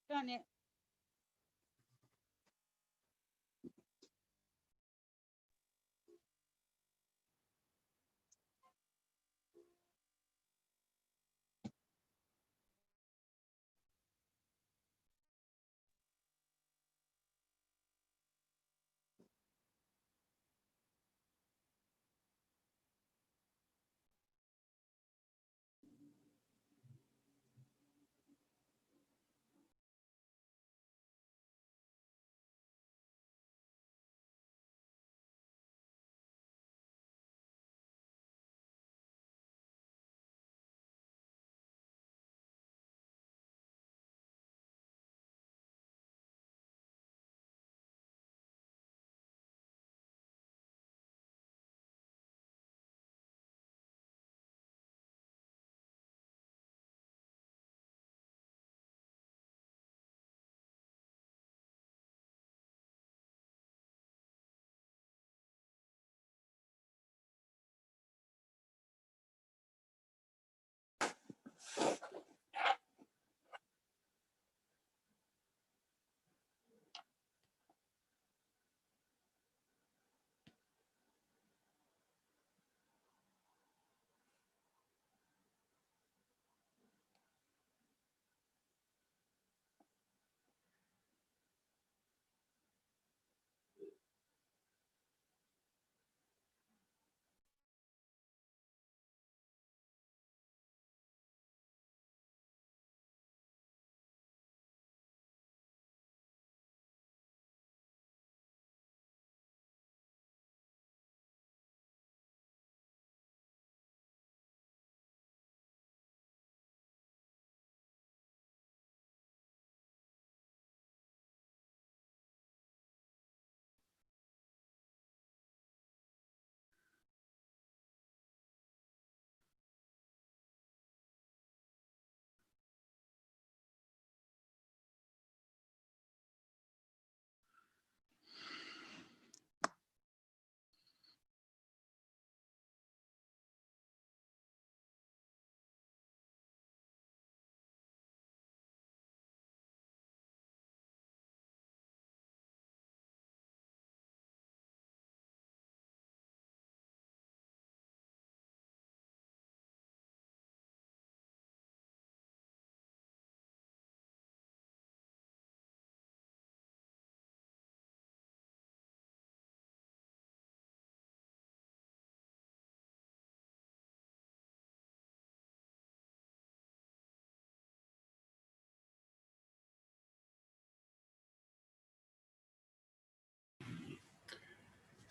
Done it.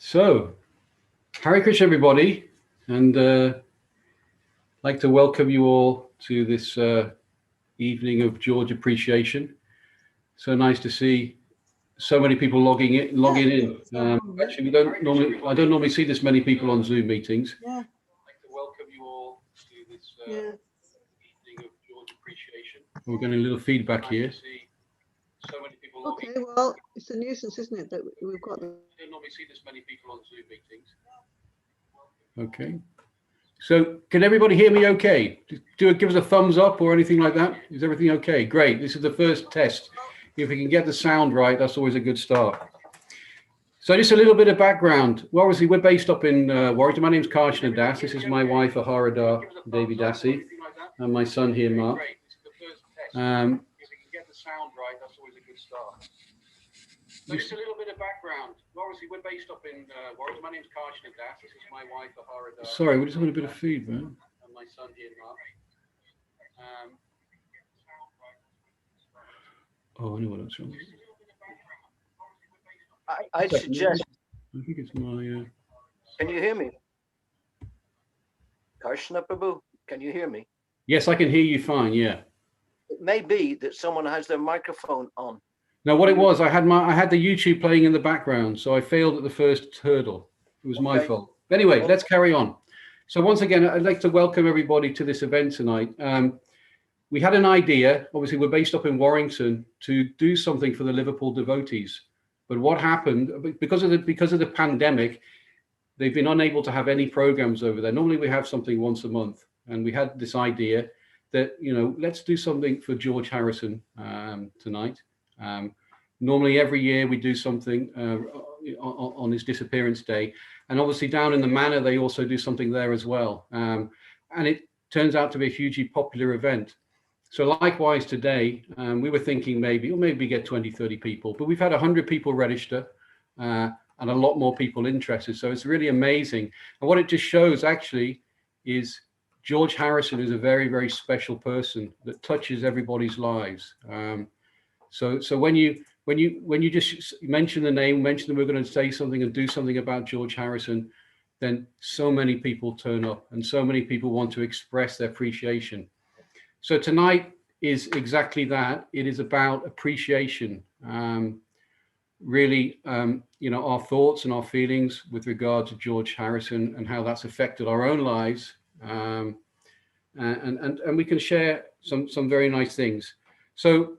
So, Hare Krishna, everybody, and I'd like to welcome you all to this evening of George appreciation. So nice to see so many people logging in. Actually, I don't normally see this many people on Zoom meetings. Yeah. I'd like to welcome you all to this evening of George appreciation. We're getting a little feedback here. So many people Okay, well, it's a nuisance, isn't it, that we've got them. I don't normally see this many people on Zoom meetings. Okay. So can everybody hear me okay? Give us a thumbs up or anything like that. Is everything okay? Great. This is the first test. If we can get the sound right, that's always a good start. So just a little bit of background. Well, obviously, we're based up in Warrington. My name's Karshna Das. This is my wife, Ahara Devi Dasi, and my son here, Mark. If we can get the sound right, that's always a good start. So just a little bit of background. Obviously, we're based up in Warrington. My name's Karshna Das. This is my wife, Ahara Das. Sorry, we're just having a bit of feedback. And my son here, Mark. Oh, I know what that's wrong. I'd suggest. I think it's my. Can you hear me? Karshna Prabhu, can you hear me? Yes, I can hear you fine. Yeah. It may be that someone has their microphone on. Now, what it was, I had the YouTube playing in the background, so I failed at the first hurdle. It was my fault. Anyway, let's carry on. So once again, I'd like to welcome everybody to this event tonight. We had an idea. Obviously, we're based up in Warrington to do something for the Liverpool devotees. But what happened because of the pandemic, they've been unable to have any programs over there. Normally, we have something once a month, and we had this idea that, you know, let's do something for George Harrison tonight. Normally every year we do something on his disappearance day, and obviously down in the Manor they also do something there as well, and it turns out to be a hugely popular event. So likewise today, we were thinking maybe get 20, 30 people, but we've had 100 people register and a lot more people interested. So it's really amazing. And what it just shows actually is George Harrison is a very, very special person that touches everybody's lives. So when you just mention the name, mention that we're going to say something and do something about George Harrison, then so many people turn up and so many people want to express their appreciation. So tonight is exactly that. It is about appreciation, really, you know, our thoughts and our feelings with regard to George Harrison and how that's affected our own lives. And we can share some very nice things. So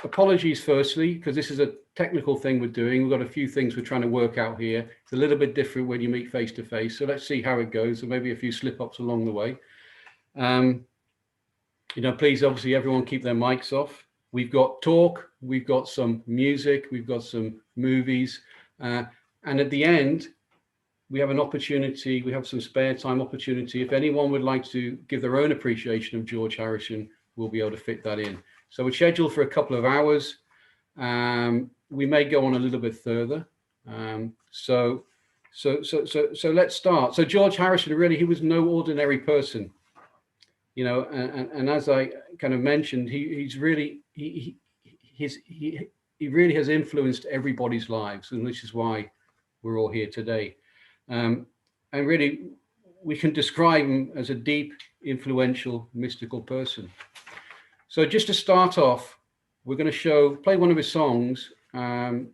apologies firstly, because this is a technical thing we're doing. We've got a few things we're trying to work out here. It's a little bit different when you meet face to face. So let's see how it goes. So maybe a few slip ups along the way. You know, please, obviously, everyone keep their mics off. We've got talk, we've got some music, we've got some movies. And at the end, we have an opportunity, we have some spare time opportunity. If anyone would like to give their own appreciation of George Harrison, we'll be able to fit that in. So we're scheduled for a couple of hours. We may go on a little bit further. So let's start. So George Harrison, really, he was no ordinary person. You know, and as I kind of mentioned, he really has influenced everybody's lives, and this is why we're all here today. And really, we can describe him as a deep, influential, mystical person. So just to start off, we're going to play one of his songs and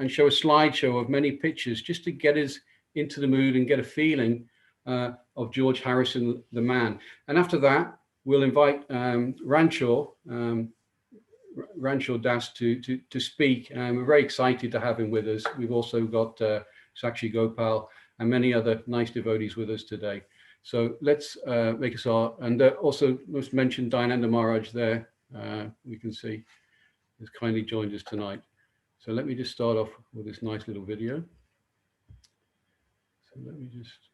show a slideshow of many pictures just to get us into the mood and get a feeling of George Harrison, the man. And after that, we'll invite Rancho Das to speak. We're very excited to have him with us. We've also got Sakshi Gopal and many other nice devotees with us today. So let's make a start. And also, let's mention Dayananda Maharaj there. We can see has kindly joined us tonight. So let me just start off with this nice little video. So let me just.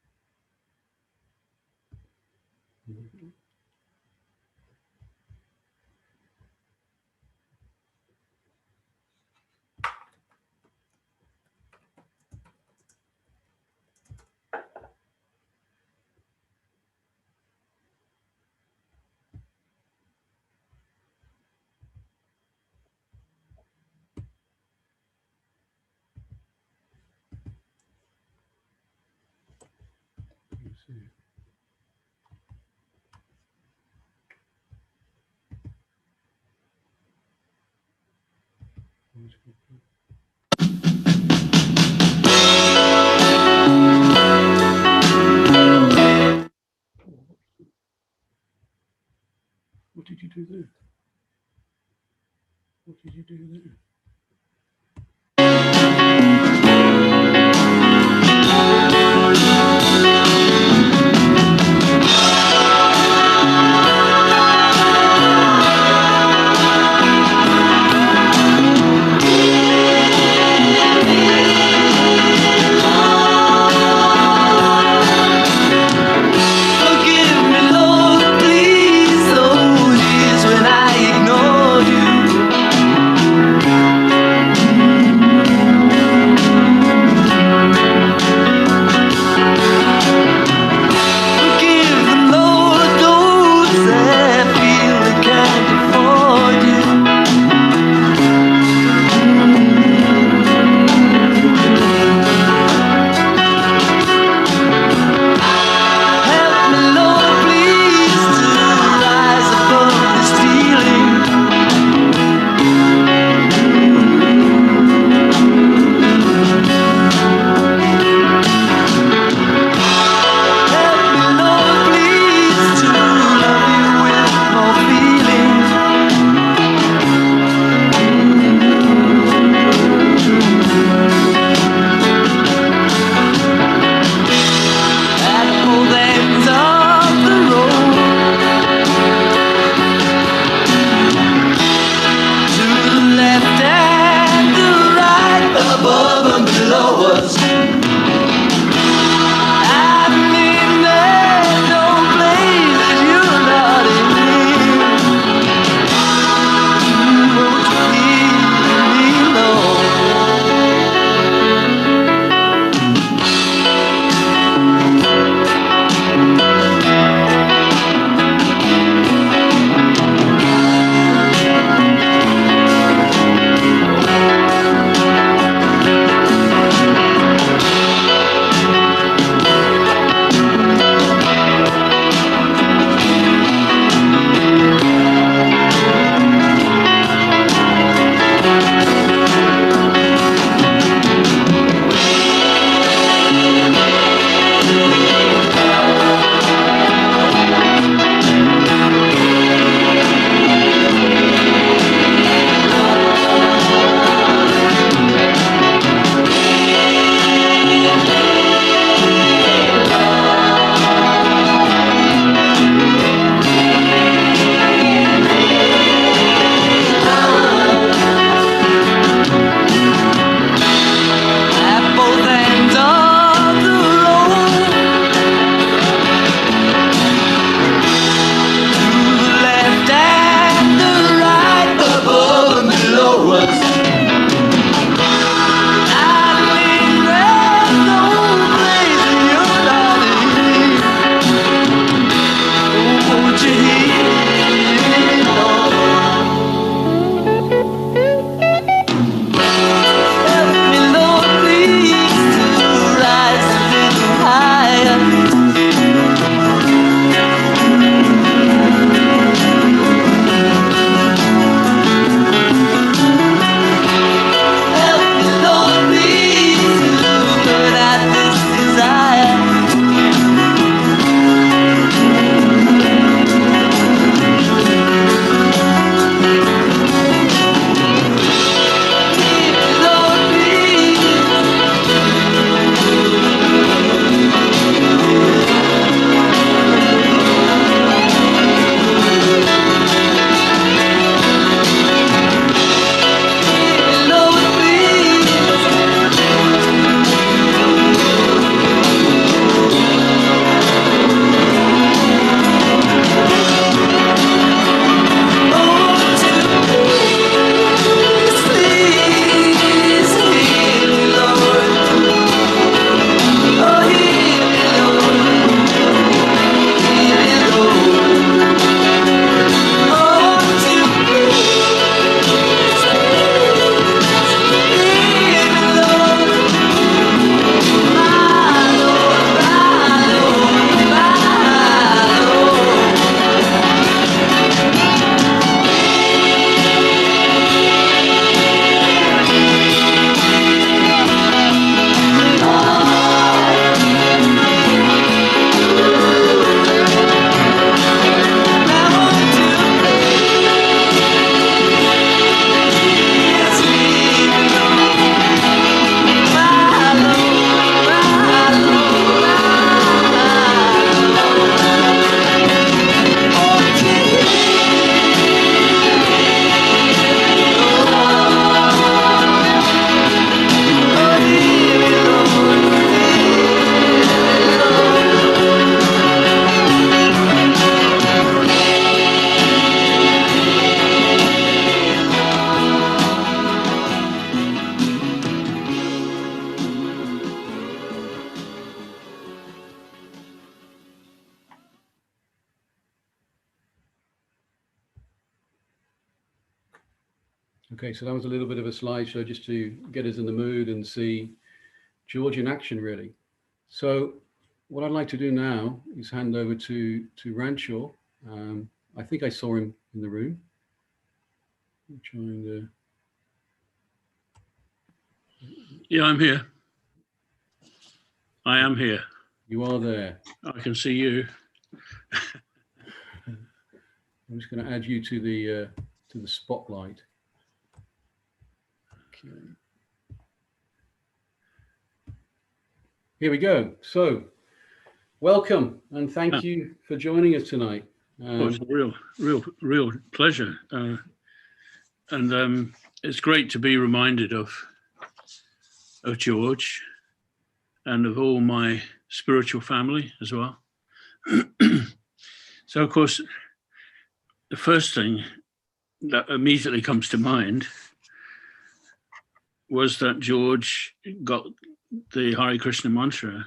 What did you do there? What did you do there? When I ignored you Okay, so that was a little bit of a slideshow just to get us in the mood and see George in action, really. So what I'd like to do now is hand over to Ranshaw. I think I saw him in the room. I'm trying to... Yeah, I'm here. I am here. You are there. I can see you. I'm just going to add you to the spotlight. Okay. Here we go. So, welcome and thank you for joining us tonight. It's a real pleasure, and it's great to be reminded of George and of all my spiritual family as well. So, of course, the first thing that immediately comes to mind was that George got the Hare Krishna mantra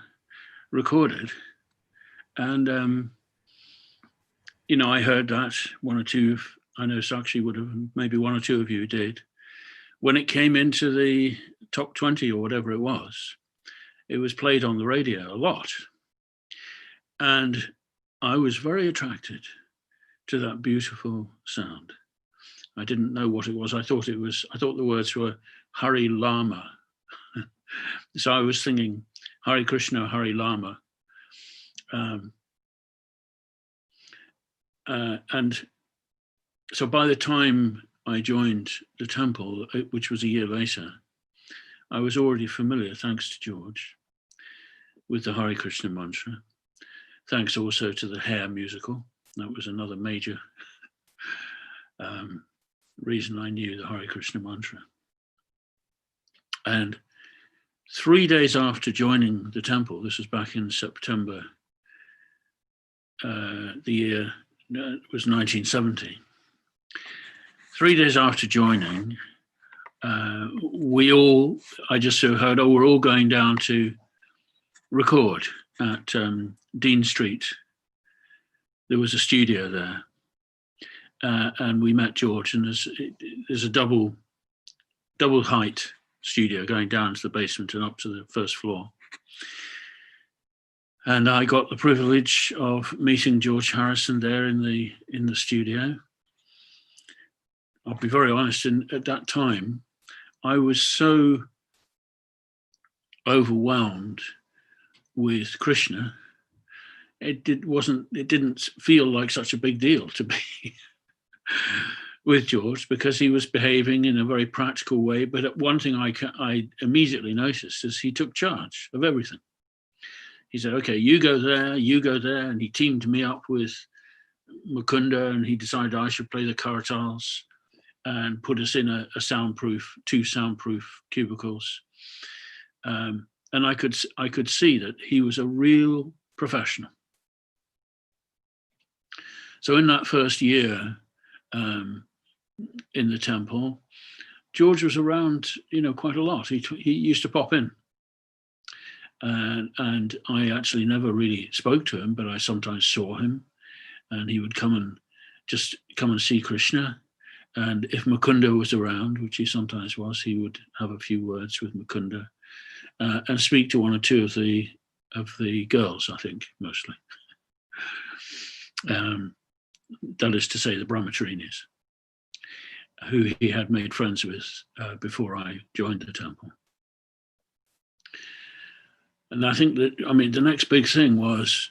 recorded. And, you know, I heard that one or two, I know Sakshi would have, maybe one or two of you did. When it came into the top 20 or whatever it was played on the radio a lot. And I was very attracted to that beautiful sound. I didn't know what it was. I thought the words were Hari Lama. So I was singing Hare Krishna, Hari Lama. And so by the time I joined the temple, which was a year later, I was already familiar, thanks to George, with the Hare Krishna mantra. Thanks also to the Hair musical. That was another major reason I knew the Hare Krishna mantra. And 3 days after joining the temple, this was back in September, the year was 1970. 3 days after joining, I just heard, oh, we're all going down to record at Dean Street. There was a studio there. And we met George, and there's a double height studio going down to the basement and up to the first floor. And I got the privilege of meeting George Harrison there in the studio. I'll be very honest, at that time, I was so overwhelmed with Krishna. It didn't feel like such a big deal to be with George, because he was behaving in a very practical way. But one thing I immediately noticed is he took charge of everything. He said, okay, you go there, and he teamed me up with Mukunda, and he decided I should play the karatals and put us in two soundproof cubicles. And I could see that he was a real professional. So in that first year in the temple, George was around, quite a lot. He used to pop in. And I actually never really spoke to him, but I sometimes saw him, and he would come and see Krishna. And if Mukunda was around, which he sometimes was, he would have a few words with Mukunda and speak to one or two of the girls, I think, mostly. That is to say, the brahmacharinis, who he had made friends with before I joined the temple. And I think that, the next big thing was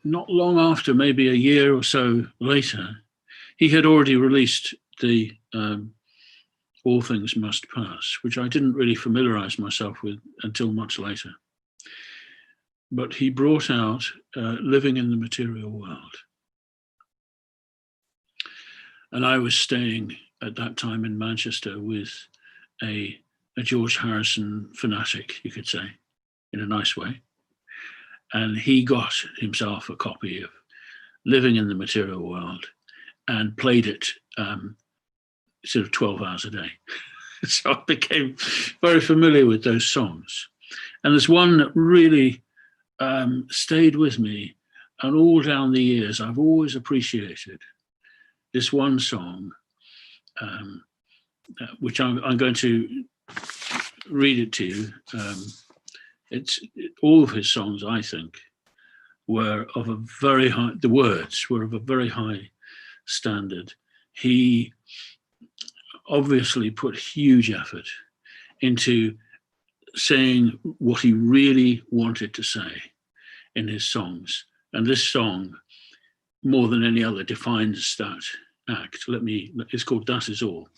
not long after, maybe a year or so later, he had already released the All Things Must Pass, which I didn't really familiarize myself with until much later. But he brought out Living in the Material World. And I was staying at that time in Manchester with a George Harrison fanatic, you could say, in a nice way. And he got himself a copy of Living in the Material World and played it sort of 12 hours a day. So I became very familiar with those songs. And there's one that really stayed with me, and all down the years, I've always appreciated this one song which I'm going to read it to you. All of his songs, I think, were of a very high, the words were of a very high standard. He obviously put huge effort into saying what he really wanted to say in his songs. And this song, more than any other, defines that act. It's called That Is All.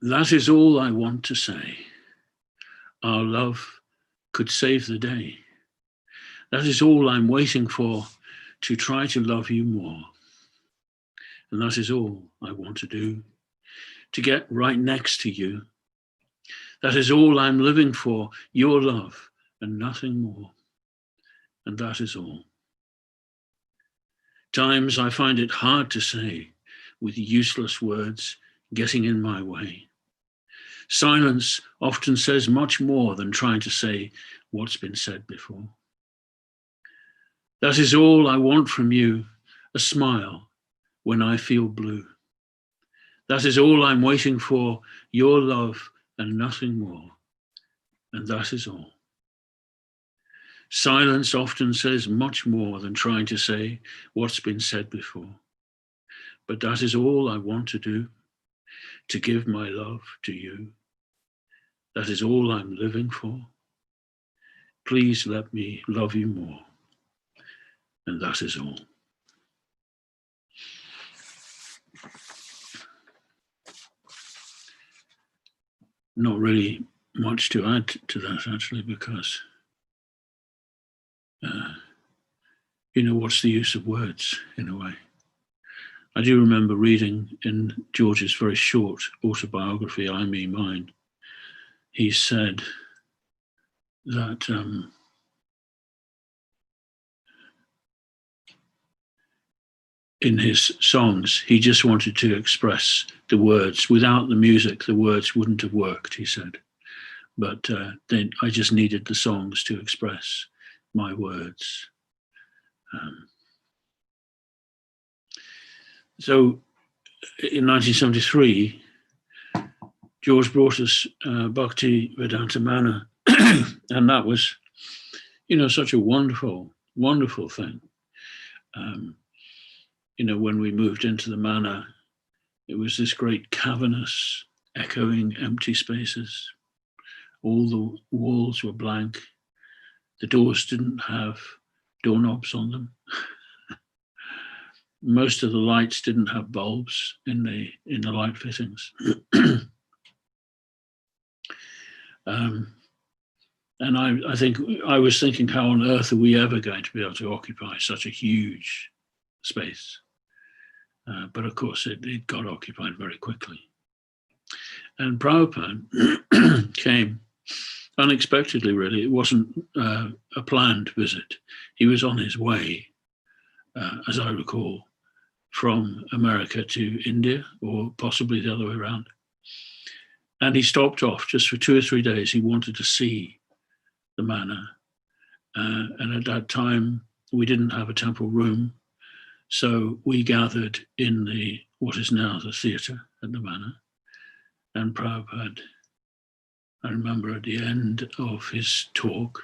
That is all I want to say. Our love could save the day. That is all I'm waiting for, to try to love you more. And that is all I want to do, to get right next to you. That is all I'm living for, your love and nothing more. And that is all. Times I find it hard to say, with useless words getting in my way. Silence often says much more than trying to say what's been said before. That is all I want from you, a smile when I feel blue. That is all I'm waiting for, your love and nothing more. And that is all. Silence often says much more than trying to say what's been said before. But that is all I want to do, to give my love to you. That is all I'm living for. Please let me love you more. And that is all. Not really much to add to that, actually, because, what's the use of words, in a way? I do remember reading in George's very short autobiography, I, Me, Mine, he said that in his songs, he just wanted to express the words. Without the music, the words wouldn't have worked, he said. But then I just needed the songs to express my words. So in 1973, George brought us Bhakti Vedanta Manor, and that was, such a wonderful, wonderful thing. When we moved into the manor, it was this great cavernous, echoing, empty spaces. All the walls were blank. The doors didn't have doorknobs on them. Most of the lights didn't have bulbs in the light fittings. And I think I was thinking, how on earth are we ever going to be able to occupy such a huge space? But of course, it got occupied very quickly. And Prabhupada came unexpectedly, really. It wasn't a planned visit. He was on his way, as I recall, from America to India, or possibly the other way around. And he stopped off just for 2 or 3 days. He wanted to see the manor. And at that time, we didn't have a temple room. So we gathered in what is now the theatre at the manor. And Prabhupada, I remember at the end of his talk,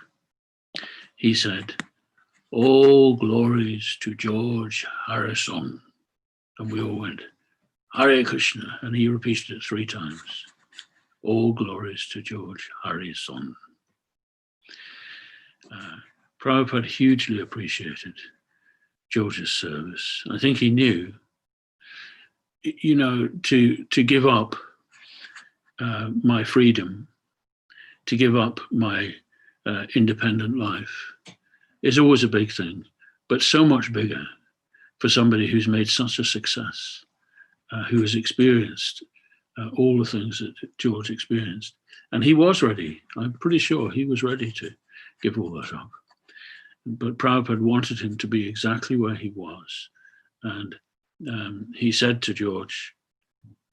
he said, "All glories to George Harrison." And we all went, "Hare Krishna." And he repeated it 3 times. All glories to George Harrison. Prabhupada hugely appreciated George's service. I think he knew, to give up my freedom, to give up my independent life is always a big thing, but so much bigger for somebody who's made such a success, who has experienced all the things that George experienced. And he was ready. I'm pretty sure he was ready to give all that up. But Prabhupada wanted him to be exactly where he was. And he said to George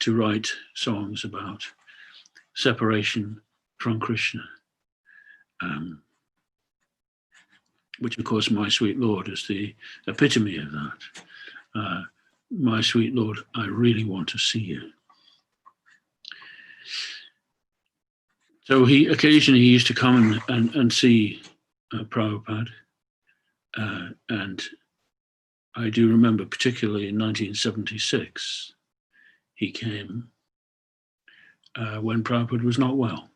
to write songs about separation from Krishna, which of course My Sweet Lord is the epitome of that. my sweet Lord, I really want to see you. So he occasionally used to come and see Prabhupada. And I do remember, particularly in 1976, he came when Prabhupada was not well.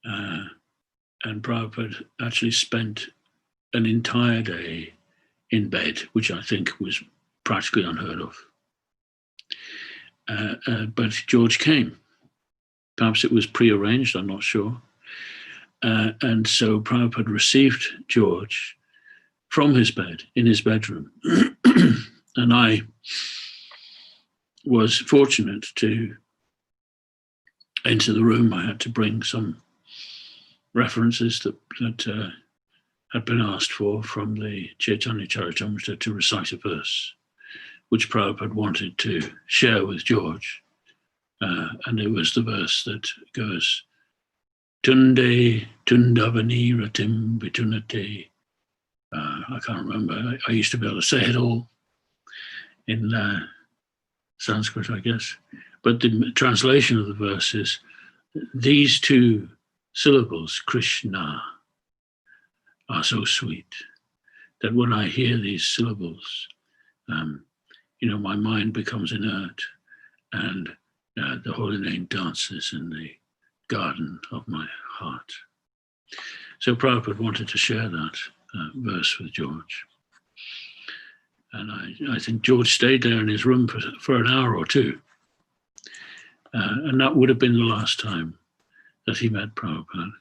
And Prabhupada actually spent an entire day in bed, which I think was practically unheard of. But George came. Perhaps it was prearranged, I'm not sure. And so Prabhupada received George from his bed, in his bedroom. And I was fortunate to enter the room. I had to bring some references that had been asked for from the Chaitanya Charitamrita to recite a verse, which Prabhupada wanted to share with George. And it was the verse that goes, Tunde Tundavani Ratim Vitunate. I can't remember. I used to be able to say it all in Sanskrit, I guess. But the translation of the verse is, these two syllables, Krishna, are so sweet that when I hear these syllables, my mind becomes inert and the holy name dances in the garden of my heart. So Prabhupada wanted to share that verse with George. And I think George stayed there in his room for an hour or two. And that would have been the last time that he met Prabhupada.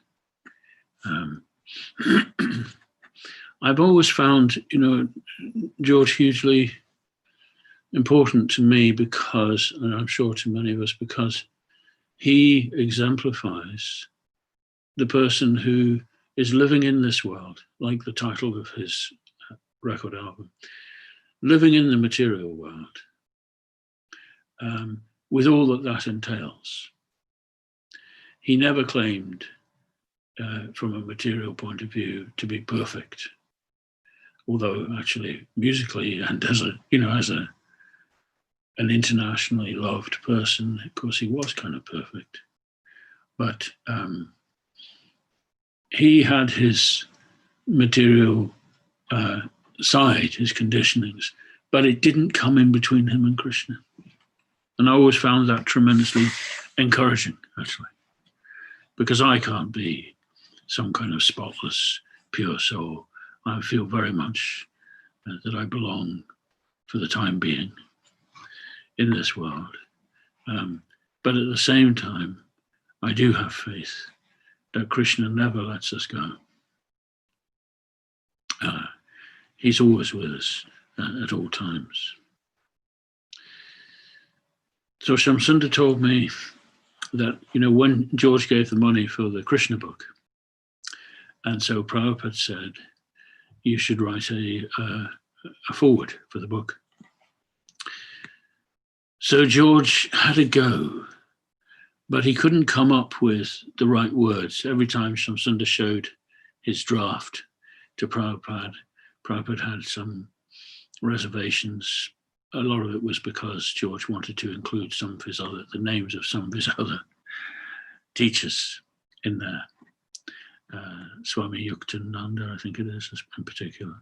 I've always found, George hugely important to me because, and I'm sure to many of us, because he exemplifies the person who is living in this world, like the title of his record album, living in the material world, with all that entails. He never claimed, from a material point of view, to be perfect, although actually musically and as an internationally loved person, of course, he was kind of perfect. But he had his material side, his conditionings, but it didn't come in between him and Krishna. And I always found that tremendously encouraging, actually, because I can't be some kind of spotless, pure soul. I feel very much that I belong, for the time being, in this world. But at the same time, I do have faith that Krishna never lets us go. He's always with us at all times. So Shamsundar told me that, when George gave the money for the Krishna book, and so Prabhupada said, you should write a foreword for the book. So George had a go, but he couldn't come up with the right words. Every time Shamsundar showed his draft to Prabhupada, Prabhupada had some reservations. A lot of it was because George wanted to include the names of some of his other teachers in there. Swami Yuktananda, I think it is, in particular.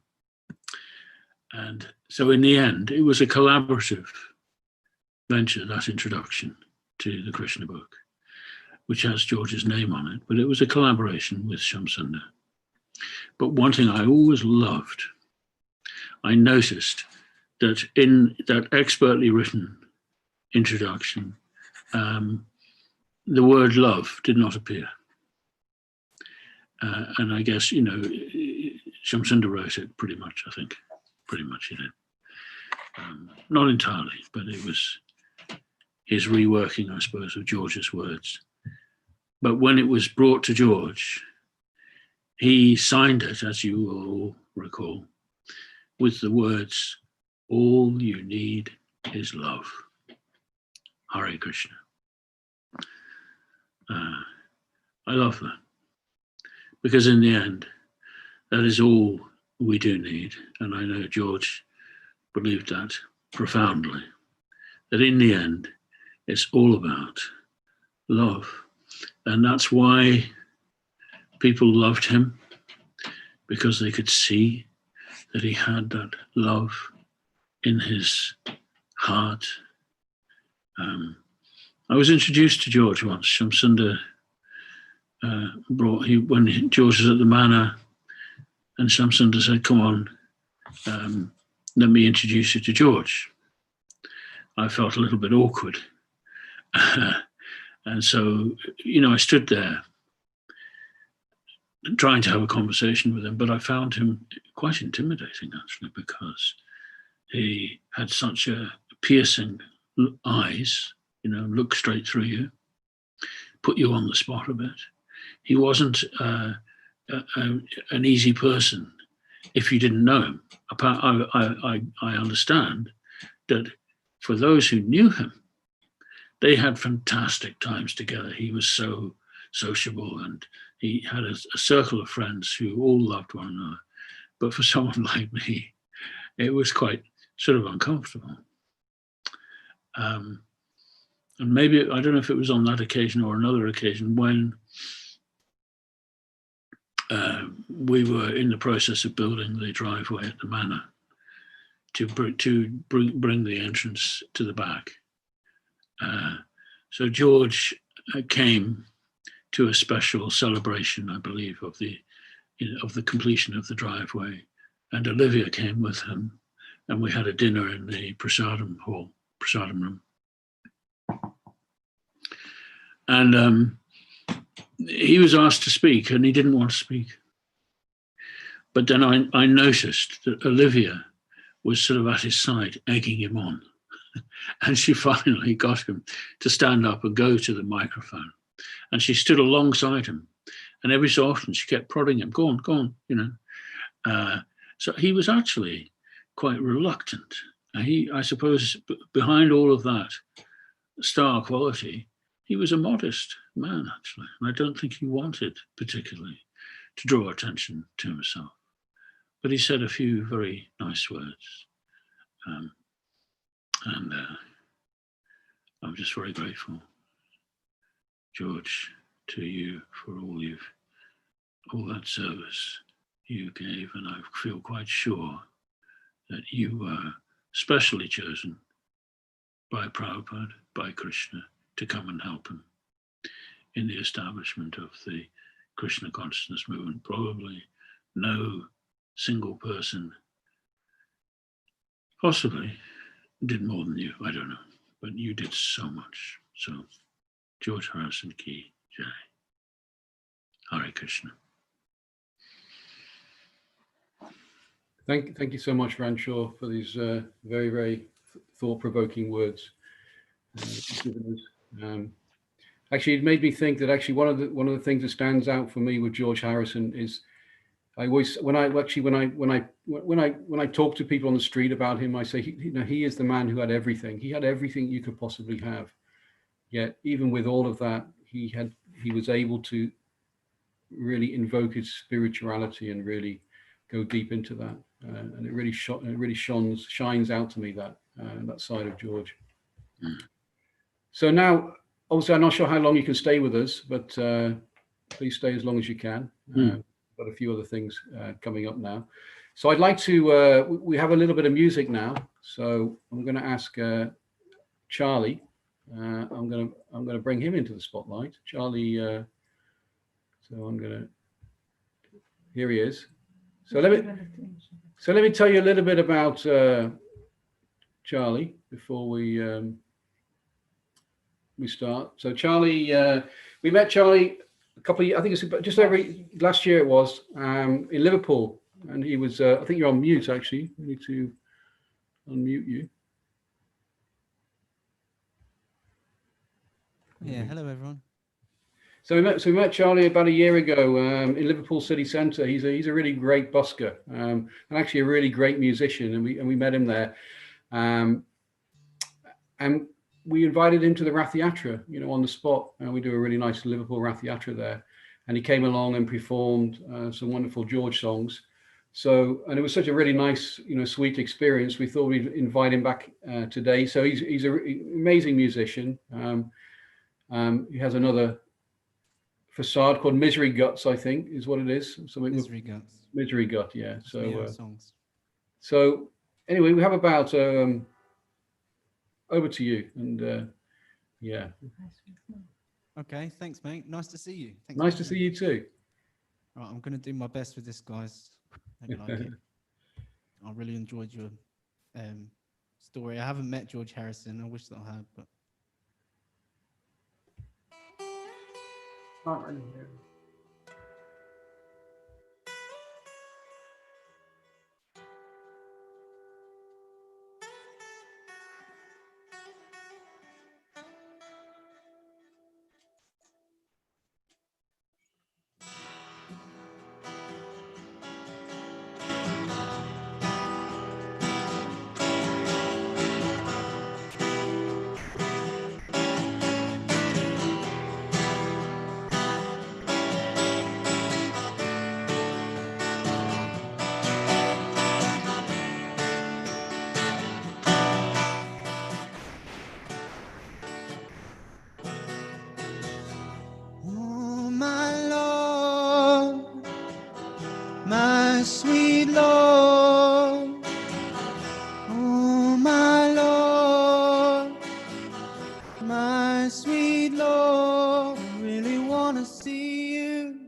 And so in the end, it was a collaborative venture, that introduction to the Krishna book, which has George's name on it, but it was a collaboration with Shamsundar. But one thing I always loved, I noticed that in that expertly written introduction, the word love did not appear. And I guess, Shamsundar wrote it pretty much, I think. Pretty much he did. Not entirely, but it was his reworking, I suppose, of George's words. But when it was brought to George, he signed it, as you will all recall, with the words, all you need is love. Hare Krishna. I love that. Because in the end, that is all we do need. And I know George believed that profoundly, that in the end, it's all about love. And that's why people loved him, because they could see that he had that love in his heart. I was introduced to George once. Shamsunda when George was at the Manor, and Shamsunda said, "Come on, let me introduce you to George." I felt a little bit awkward. And so, I stood there trying to have a conversation with him, but I found him quite intimidating, actually, because he had such a piercing eyes, look straight through you, put you on the spot a bit. He wasn't an easy person if you didn't know him. I understand that for those who knew him, they had fantastic times together. He was so sociable, and he had a circle of friends who all loved one another. But for someone like me, it was quite sort of uncomfortable. And maybe, I don't know if it was on that occasion or another occasion, when we were in the process of building the driveway at the Manor to bring the entrance to the back. So George came to a special celebration, I believe, of the completion of the driveway, and Olivia came with him, and we had a dinner in the prasadam room. And he was asked to speak, and he didn't want to speak. But then I noticed that Olivia was sort of at his side, egging him on. And she finally got him to stand up and go to the microphone. And she stood alongside him. And every so often she kept prodding him, go on, So he was actually quite reluctant. I suppose, behind all of that star quality, he was a modest man, actually. And I don't think he wanted particularly to draw attention to himself. But he said a few very nice words. And I'm just very grateful, George, to you for all that service you gave. And I feel quite sure that you were specially chosen by Prabhupada, by Krishna, to come and help him in the establishment of the Krishna consciousness movement. Probably no single person possibly did more than you, I don't know, but you did so much. So, George Harrison Ki Jai. Hare Krishna. Thank you so much, Ranshaw, for these very, very thought-provoking words. Actually, it made me think that actually one of the things that stands out for me with George Harrison is I always when I talk to people on the street about him, I say he is the man who had everything. He had everything you could possibly have. Yet even with all of that, he was able to really invoke his spirituality and really go deep into that. And it really shines out to me that side of George. So now, obviously, I'm not sure how long you can stay with us, but please stay as long as you can. Got a few other things coming up now. So I'd like to, we have a little bit of music now. So I'm going to ask Charlie. I'm going to bring him into the spotlight. Charlie, so I'm going to, here he is. So let me tell you a little bit about Charlie before we start. So Charlie, we met Charlie a couple of, I think it's just last year it was, in Liverpool, and he was, I think you're on mute actually. We need to unmute you. Yeah, hello everyone. So we met Charlie about a year ago in Liverpool city centre. He's a really great busker and actually a really great musician, and we met him there, and we invited him to the Rath Yatra, on the spot. We do a really nice Liverpool Rath Yatra there, and he came along and performed some wonderful George songs. So, and it was such a really nice, sweet experience. We thought we'd invite him back today. So he's an amazing musician. He has another facade called Misery Guts, I think, is what it is. Something Misery Guts. Misery Gut, yeah. So songs. So anyway, we have about over to you, and yeah. Okay, thanks, mate. Nice to see you. Thanks Nice for to see coming. you too. Right, I'm going to do my best with this, guys. Hope you like it. I really enjoyed your story. I haven't met George Harrison. I wish that I had, but oh, my Lord, my sweet Lord, oh, my Lord, my sweet Lord, I really want to see you,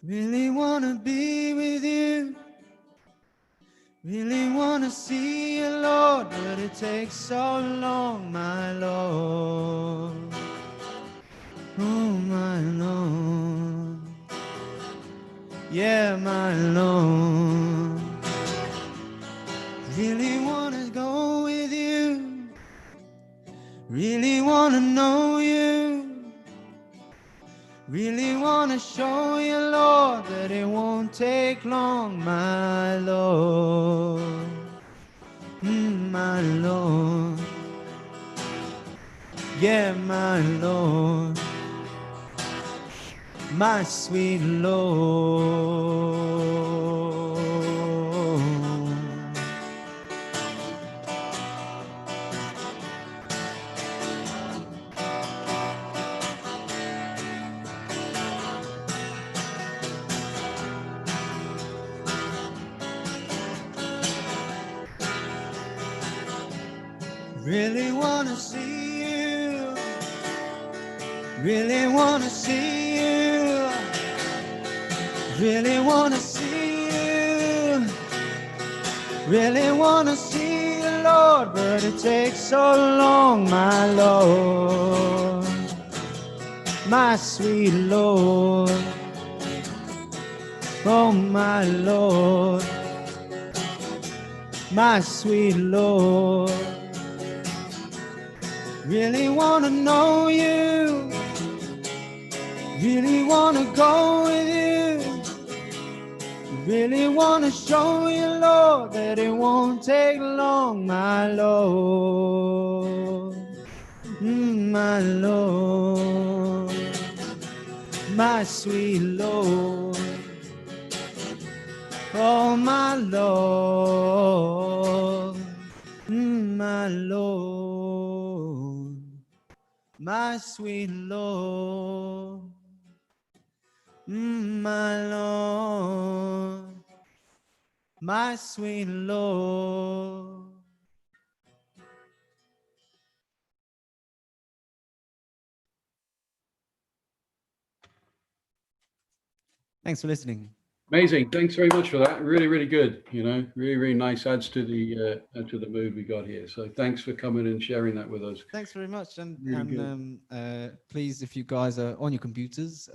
really want to be with you, really want to see you, Lord, but it takes so long, my Lord. Oh, my Lord, yeah, my Lord, really want to go with you, really want to know you, really want to show you, Lord, that it won't take long, my Lord, my Lord, yeah, my Lord, my sweet Lord. Really wanna see you, really wanna see you, really wanna see you, really wanna see you, Lord, but it takes so long, my Lord, my sweet Lord, oh, my Lord, my sweet Lord. Really wanna know you, really wanna go with you, really wanna show you, Lord, that it won't take long, my Lord, my Lord, my sweet Lord, oh, my Lord, my Lord, my sweet Lord, my Lord, my sweet Lord. Thanks for listening. Amazing. Thanks very much for that. Really, really good. Really, really nice. Adds to the mood we got here. So thanks for coming and sharing that with us. Thanks very much. And, Really please, if you guys are on your computers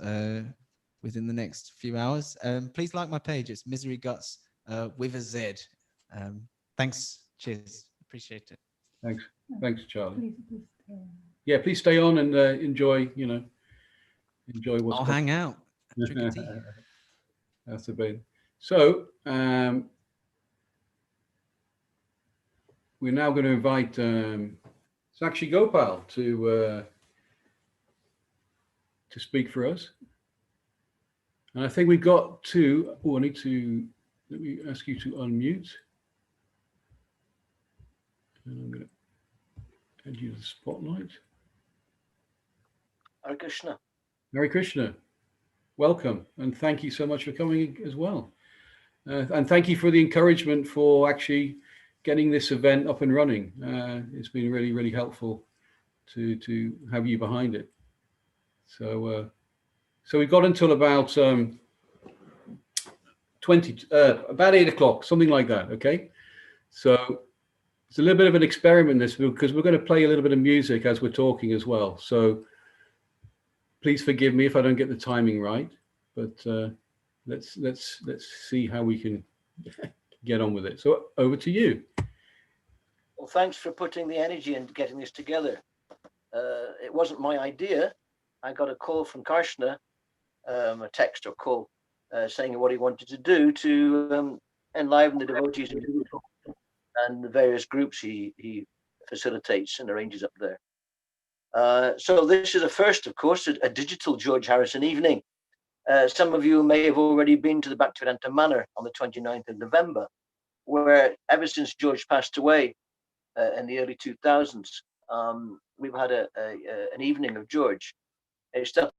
within the next few hours, please like my page. It's Misery Guts with a Z. Thanks. Cheers. Appreciate it. Thanks, Charlie. Yeah, please stay on and enjoy what's I'll coming. hang out. Drink a tea. That's the bit. So we're now going to invite Sakshi Gopal to speak for us. And I think we've got to, oh, let me ask you to unmute. And I'm going to add you to the spotlight. Hare Krishna. Hare Krishna, welcome. And thank you so much for coming as well. And thank you for the encouragement for actually getting this event up and running. It's been really, really helpful to have you behind it. So we've got until about about 8 o'clock, something like that. Okay. So it's a little bit of an experiment this, because we're going to play a little bit of music as we're talking as well. So please forgive me if I don't get the timing right, but let's see how we can get on with it. So over to you. Well, thanks for putting the energy into getting this together. It wasn't my idea. I got a call from Krishna, a text or call, saying what he wanted to do to enliven the devotees and the various groups he facilitates and arranges up there. So this is a first, of course, a digital George Harrison evening. Some of you may have already been to the Bhaktivedanta Manor on the 29th of November, where ever since George passed away in the early 2000s, we've had an evening of George. It started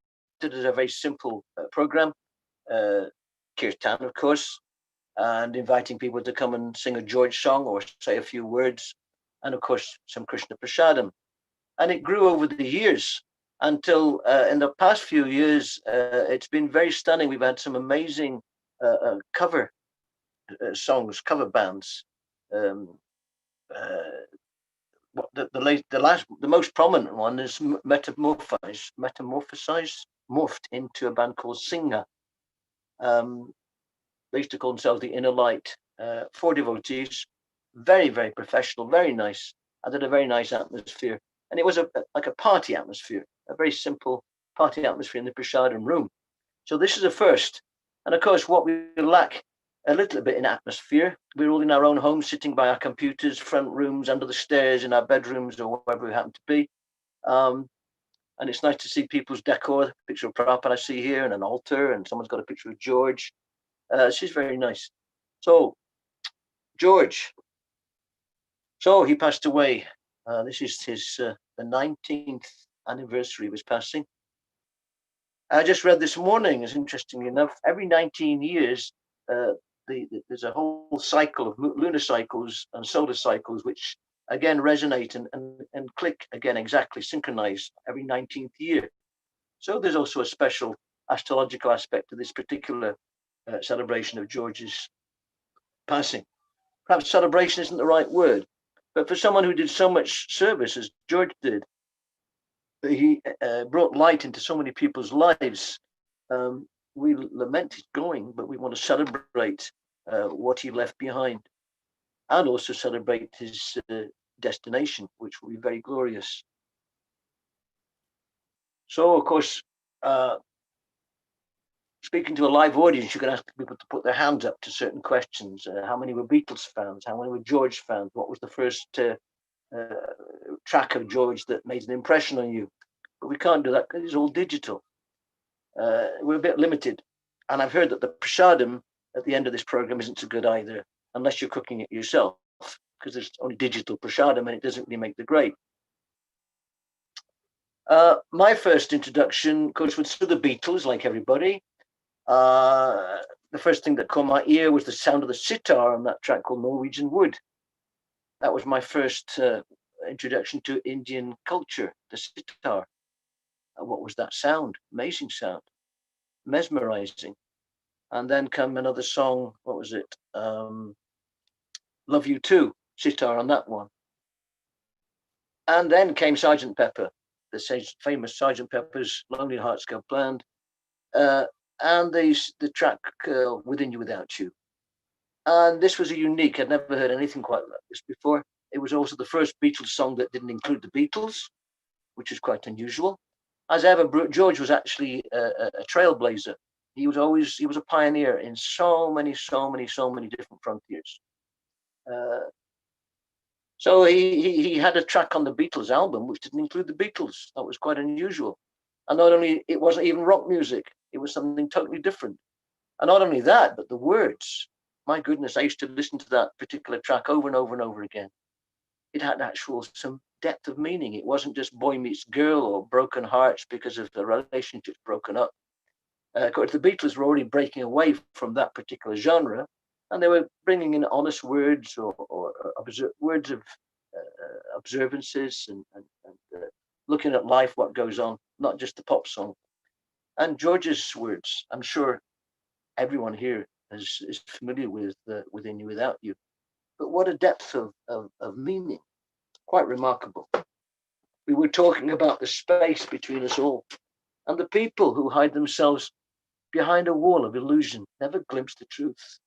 as a very simple program, kirtan, of course, and inviting people to come and sing a George song or say a few words, and of course some Krishna Prasadam. And it grew over the years until in the past few years, it's been very stunning. We've had some amazing cover songs, cover bands. The most prominent one is morphed into a band called Singha. They used to call themselves the Inner Light. 4 devotees, very, very professional, very nice, and had a very nice atmosphere. And it was like a party atmosphere, a very simple party atmosphere in the Prasadam room. So this is a first. And of course, what we lack a little bit in atmosphere, we're all in our own homes, sitting by our computers, front rooms, under the stairs, in our bedrooms, or wherever we happen to be. And it's nice to see people's decor, a picture of Prabhupada I see here, and an altar, and someone's got a picture of George. She's very nice. So, George. So he passed away. This is his the 19th anniversary of his passing. I just read this morning, as interestingly enough, every 19 years, there's a whole cycle of lunar cycles and solar cycles, which again resonate and click again, exactly synchronize every 19th year. So there's also a special astrological aspect to this particular celebration of George's passing. Perhaps celebration isn't the right word, but for someone who did so much service as George did, he brought light into so many people's lives. We lament his going, but we want to celebrate what he left behind, and also celebrate his destination, which will be very glorious. So, of course, speaking to a live audience, you can ask people to put their hands up to certain questions. How many were Beatles fans? How many were George fans? What was the first track of George that made an impression on you? But we can't do that because it's all digital. We're a bit limited. And I've heard that the prasadam at the end of this program isn't so good either, unless you're cooking it yourself, because there's only digital prasadam and it doesn't really make the grade. My first introduction, of course, was to the Beatles, like everybody. The first thing that caught my ear was the sound of the sitar on that track called Norwegian Wood. That was my first introduction to Indian culture, the sitar. What was that sound? Amazing sound, mesmerizing. And then come another song, what was it? Love You Too, sitar on that one. And then came Sgt. Pepper, the famous Sgt. Pepper's Lonely Hearts Club Band, and the track Within You Without You. And this was a unique, I'd never heard anything quite like this before. It was also the first Beatles song that didn't include the Beatles, which is quite unusual. As ever, George was actually a trailblazer. He was a pioneer in so many different frontiers. So he had a track on the Beatles album which didn't include the Beatles. That was quite unusual. And not only, it wasn't even rock music. It was something totally different. And not only that, but the words. My goodness, I used to listen to that particular track over and over and over again. It had actual some depth of meaning. It wasn't just boy meets girl or broken hearts because of the relationships broken up. Of course, the Beatles were already breaking away from that particular genre, and they were bringing in honest words or words of observances and looking at life, what goes on, not just the pop song. And George's words, I'm sure everyone here is familiar with Within You, Without You. But what a depth of meaning. Quite remarkable. We were talking about the space between us all, and the people who hide themselves behind a wall of illusion never glimpse the truth.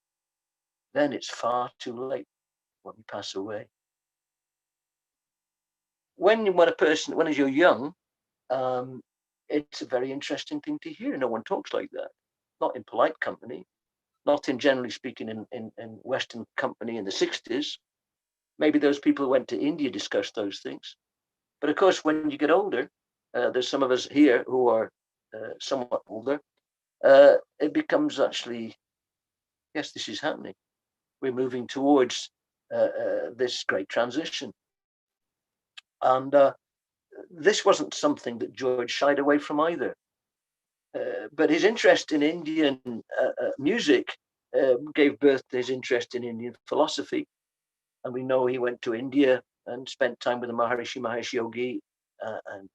Then it's far too late when you pass away. When you're young, it's a very interesting thing to hear. No one talks like that. Not in polite company, not in generally speaking in Western company in the 60s. Maybe those people who went to India discussed those things. But of course, when you get older, there's some of us here who are somewhat older, it becomes actually, yes, this is happening. We're moving towards this great transition. And this wasn't something that George shied away from either. But his interest in Indian music gave birth to his interest in Indian philosophy. And we know he went to India and spent time with the Maharishi Mahesh Yogi and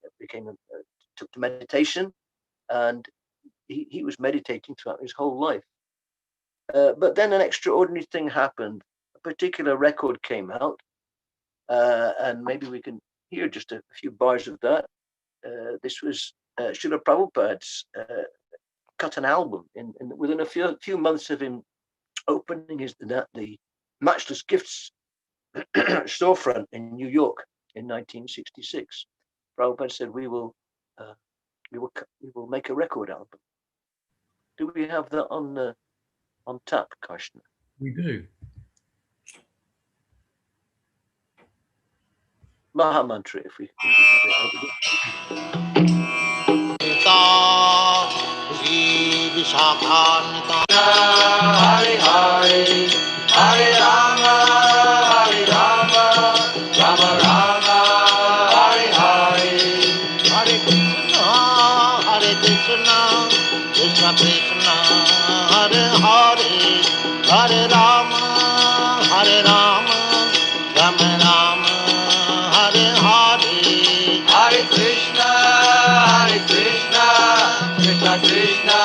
took to meditation. And he was meditating throughout his whole life. But then an extraordinary thing happened. A particular record came out. And maybe we can hear just a few bars of that. This was Srila Prabhupada's cut an album within a few months of him opening the Matchless Gifts storefront in New York in 1966. Prabhupada said, we will make a record album. Do we have that on tap, Karshna? We do. Maha Mantra, if we Hare Hare, Hare Rama, Hare Rama, Rama Rama, Hare Hare, Hare Krishna, Krishna Krishna, Hare Hare, Hare Rama, Hare Rama, Rama Rama, Hare Hare, Hare Krishna, Krishna Krishna,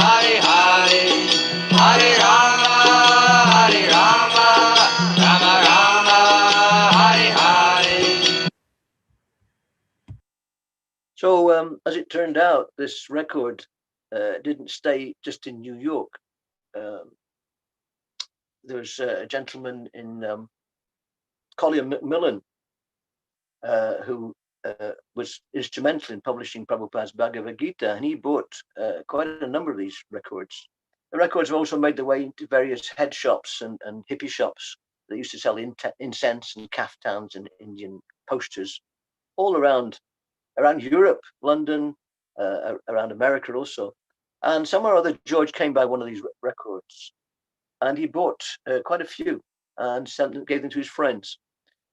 Hare Hare, Hare Rama, Rama Rama, Hare Hare. So as it turned out, this record didn't stay just in New York. There's a gentleman in Collier Macmillan who was instrumental in publishing Prabhupada's Bhagavad Gita, and he bought quite a number of these records. The records have also made their way into various head shops and hippie shops that used to sell incense and kaftans and Indian posters all around Europe, London, around America also. And somewhere or other, George came by one of these records, and he bought quite a few and gave them to his friends.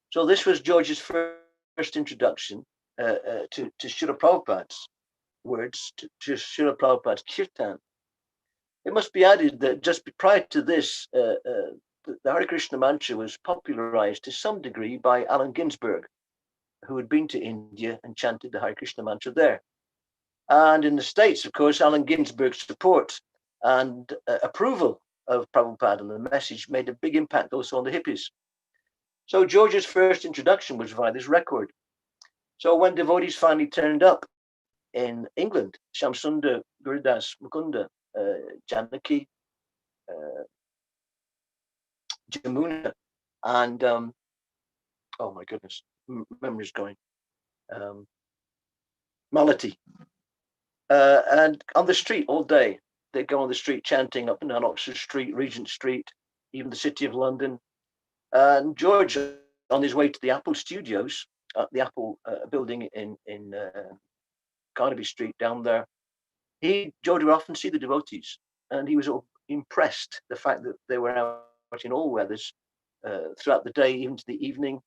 So this was George's first introduction to Srila Prabhupada's words, to Srila Prabhupada's kirtan. It must be added that just prior to this, the Hare Krishna mantra was popularized to some degree by Allen Ginsberg, who had been to India and chanted the Hare Krishna mantra there. And in the States, of course, Allen Ginsberg's support and approval of Prabhupada and the message made a big impact also on the hippies. So George's first introduction was via this record. So when devotees finally turned up in England, Shamsundar, Gurudas, Mukunda, Janaki, Jamuna, and oh my goodness, memory's going, Malati, and on the street all day, they'd go on the street chanting up and down Oxford Street, Regent Street, even the City of London. And George, on his way to the Apple Studios, the Apple building in Carnaby Street down there, George would often see the devotees, and he was impressed the fact that they were out in all weathers throughout the day, even to the evening,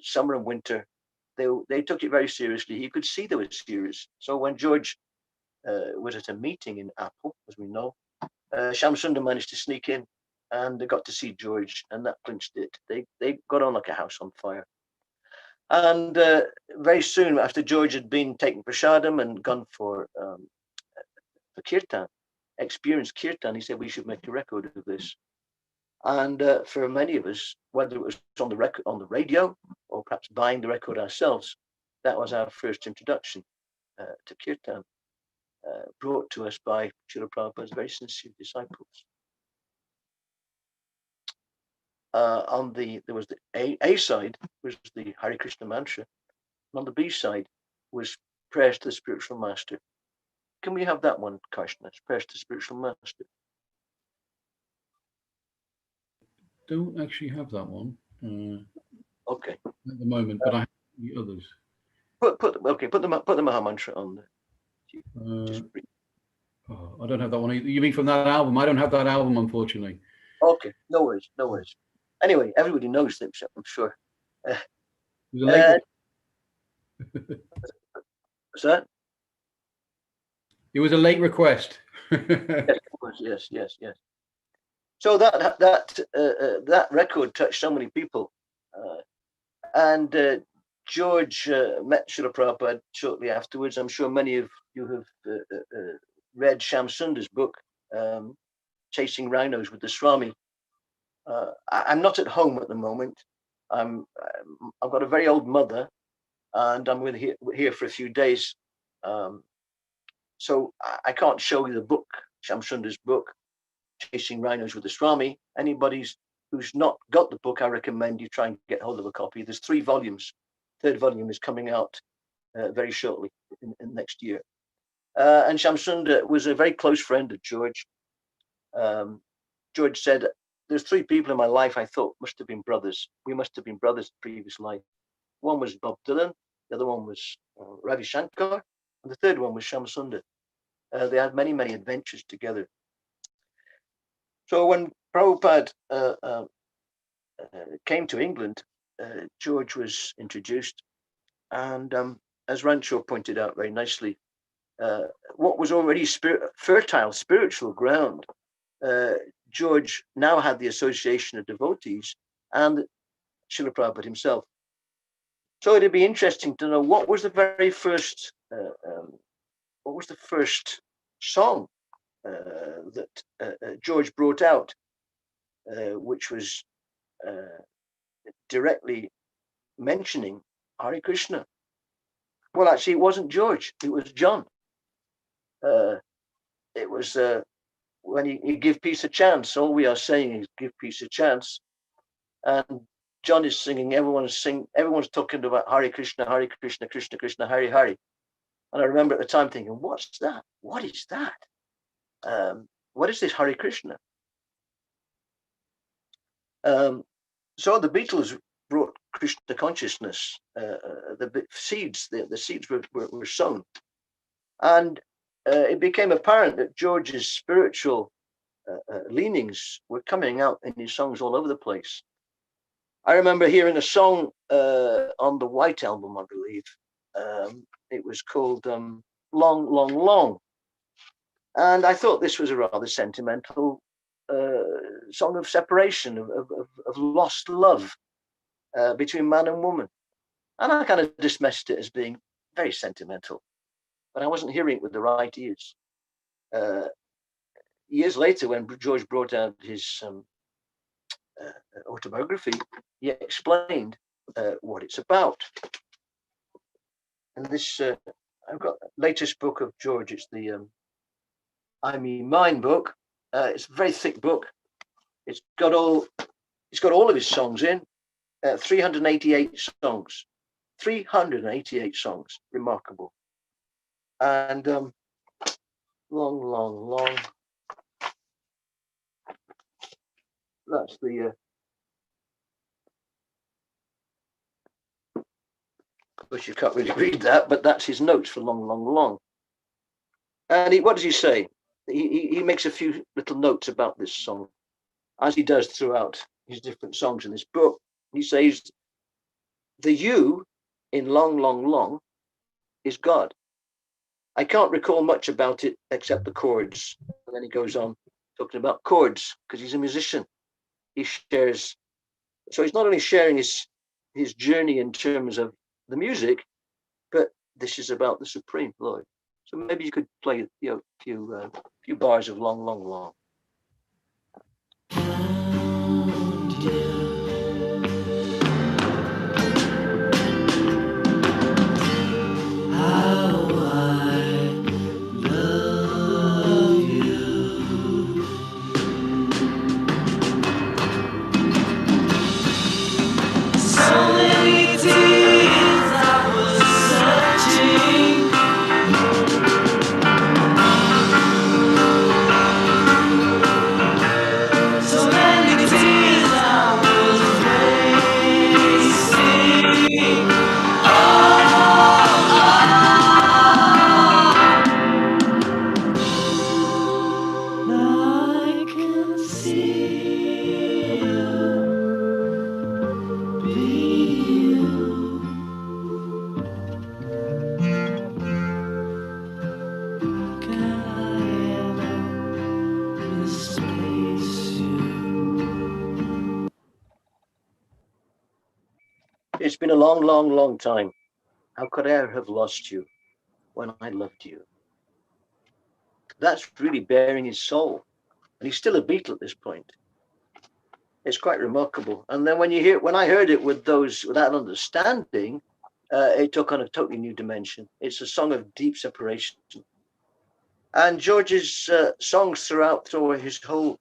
summer and winter. They took it very seriously. He could see they were serious. So when George was at a meeting in Apple, as we know, Shamsunda managed to sneak in, and they got to see George, and that clinched it. They got on like a house on fire. And very soon after George had been taken prasadam and gone for kirtan, experienced kirtan, he said we should make a record of this. And for many of us, whether it was on the radio, or perhaps buying the record ourselves, that was our first introduction to kirtan, brought to us by Srila Prabhupada's very sincere disciples. There was the A side was the Hare Krishna mantra, and on the B side was prayers to the spiritual master. Can we have that one, Karshna? Prayers to the spiritual master. Don't actually have that one Okay. at the moment, but I have the others. Put the Maha mantra on there. I don't have that one either. You mean from that album? I don't have that album, unfortunately. Okay, no worries. Anyway, everybody knows them, I'm sure. It was a late What's that? It was a late request. Yes. So that record touched so many people, and George met Srila Prabhupada shortly afterwards. I'm sure many of you have read Shamsunda's book, Chasing Rhinos with the Swami. I'm not at home at the moment. I've got a very old mother, and I'm here for a few days. So I can't show you the book, Shamsunda's book, Chasing Rhinos with the Swami. Anybody who's not got the book, I recommend you try and get hold of a copy. There's 3 volumes. 3rd volume is coming out very shortly in next year. And Shamsunda was a very close friend of George. George said, there's 3 people in my life I thought must have been brothers. We must have been brothers in previous life. One was Bob Dylan, the other one was Ravi Shankar, and the 3rd one was Shamsunda. They had many, many adventures together. So when Prabhupada came to England, George was introduced, and as Rancho pointed out very nicely, what was already fertile spiritual ground, George now had the association of devotees and Srila Prabhupada himself. So it'd be interesting to know what was the very first, song that George brought out, which was directly mentioning Hare Krishna. Well, actually, it wasn't George; it was John. It was when you give peace a chance. All we are saying is give peace a chance, and John is singing. Everyone's talking about Hare Krishna, Krishna Krishna, Hare Hare. And I remember at the time thinking, "What's that? What is that? What is this Hare Krishna?" So the Beatles brought Krishna consciousness. The seeds were sown, and it became apparent that George's spiritual leanings were coming out in his songs all over the place. I remember hearing a song on the White Album, I believe. It was called "Long, Long, Long," and I thought this was a rather sentimental song of separation, of lost love between man and woman. And I kind of dismissed it as being very sentimental, but I wasn't hearing it with the right ears. Years later, when George brought out his autobiography, he explained what it's about. And this, I've got the latest book of George. It's the I Mean Mine book. It's a very thick book. It's got all of his songs in. 388 songs. 388 songs. Remarkable. And long, long, long. That's the. Of course, you can't really read that, but that's his notes for long, long, long. And what does he say? He makes a few little notes about this song, as he does throughout his different songs in this book. He says, the you in long, long, long is God. I can't recall much about it except the chords. And then he goes on talking about chords because he's a musician. He shares, so he's not only sharing his journey in terms of the music, but this is about the Supreme Lord. So maybe you could play a few bars of long, long, long. It's been a long, long, long time. How could I ever have lost you when I loved you? That's really bearing his soul. And he's still a Beatle at this point. It's quite remarkable. And then when I heard it with that understanding, it took on a totally new dimension. It's a song of deep separation. And George's songs throughout his whole,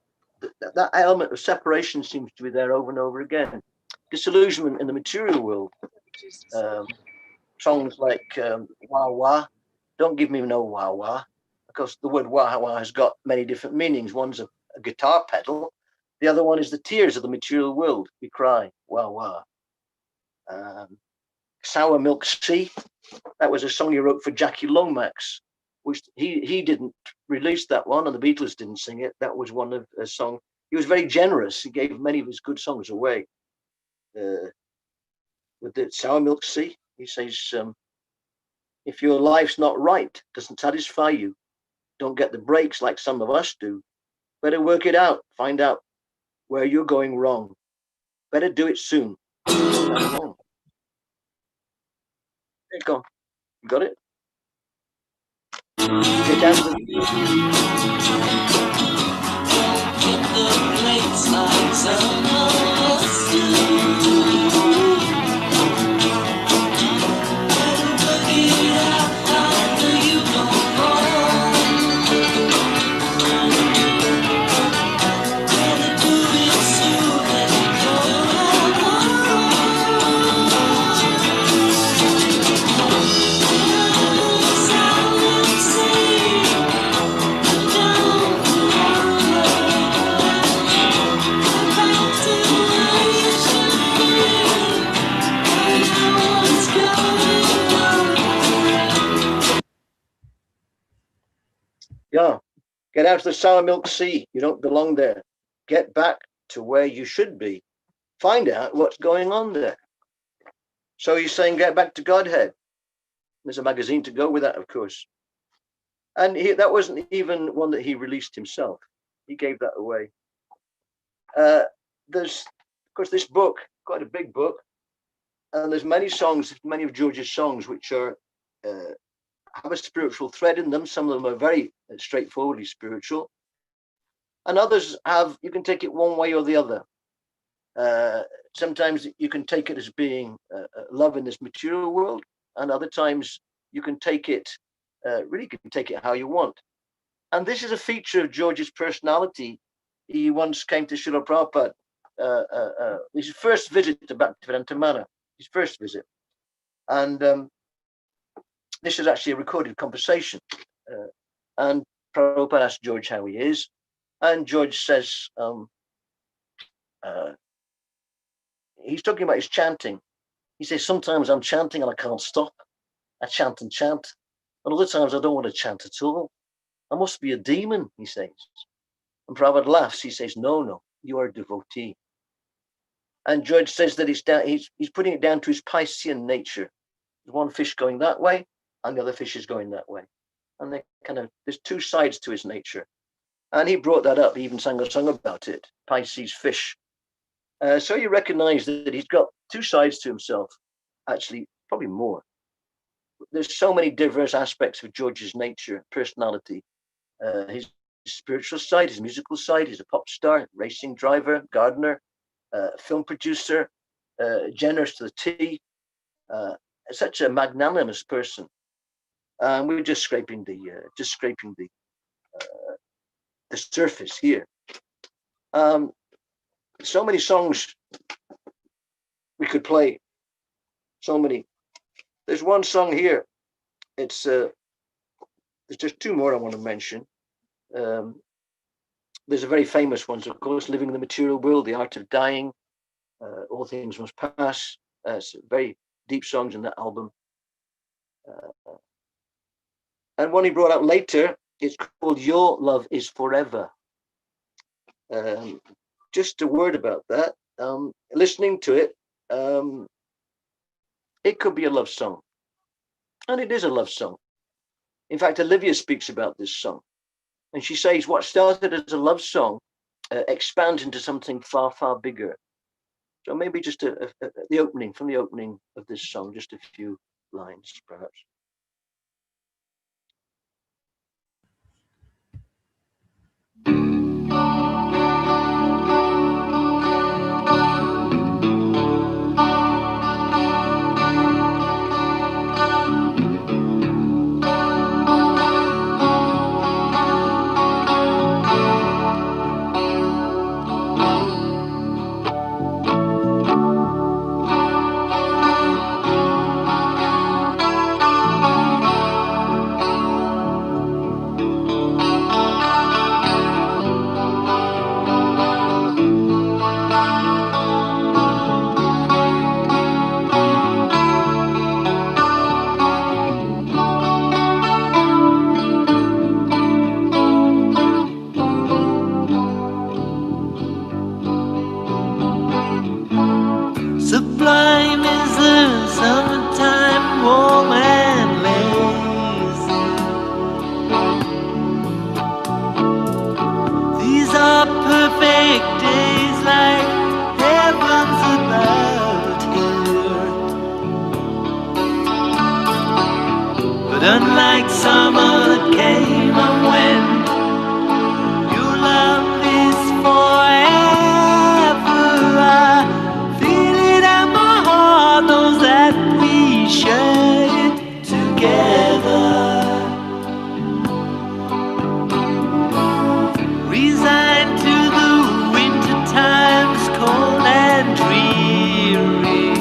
that element of separation seems to be there over and over again. Disillusionment in the material world. Songs like Wah Wah, Don't Give Me No Wah Wah. Of course, the word Wah Wah has got many different meanings. One's a guitar pedal. The other one is the tears of the material world. We cry, Wah Wah. Sour Milk Sea, that was a song he wrote for Jackie Lomax, which he didn't release that one, and the Beatles didn't sing it. That was one of a song. He was very generous. He gave many of his good songs away. With the Sour Milk Sea, he says, if your life's not right, doesn't satisfy you, don't get the breaks like some of us do. Better work it out, find out where you're going wrong. Better do it soon. There you go. You got it? Get down to get out of the Sour Milk Sea. You don't belong there. Get back to where you should be. Find out what's going on there. So he's saying, get back to Godhead. There's a magazine to go with that, of course. And that wasn't even one that he released himself. He gave that away. There's, of course, this book, quite a big book, and there's many songs, many of George's songs, which are have a spiritual thread in them. Some of them are very straightforwardly spiritual, and others have, you can take it one way or the other. Sometimes you can take it as being love in this material world, and other times you can take it, really can take it how you want. And this is a feature of George's personality. He once came to Srila Prabhupada, his first visit to Bhaktivedanta Mana, his first visit. And this is actually a recorded conversation. And Prabhupada asked George how he is. And George says, he's talking about his chanting. He says, sometimes I'm chanting and I can't stop. I chant and chant. And other times I don't want to chant at all. I must be a demon, he says. And Prabhupada laughs. He says, no, you are a devotee. And George says that he's putting it down to his Piscean nature. There's one fish going that way, and the other fish is going that way. And there's two sides to his nature. And he brought that up. He even sang a song about it, Pisces fish. So you recognize that he's got two sides to himself, actually, probably more. There's so many diverse aspects of George's nature, personality, his spiritual side, his musical side. He's a pop star, racing driver, gardener, film producer, generous to the T, such a magnanimous person. We're just scraping the surface here. So many songs we could play. So many. There's one song here. There's just two more I want to mention. There's a very famous ones, of course, Living in the Material World, The Art of Dying, All Things Must Pass. Very deep songs in that album. And one he brought out later, it's called Your Love Is Forever. Just a word about that. Listening to it, it could be a love song. And it is a love song. In fact, Olivia speaks about this song. And she says what started as a love song expands into something far, far bigger. So maybe just from the opening of this song, just a few lines, perhaps. Sublime is the summertime warm and lazy. These are perfect days like heaven's about here. But unlike summer that came and went, your love is forever. Knows that we share it together. Resigned to the winter times, cold and dreary,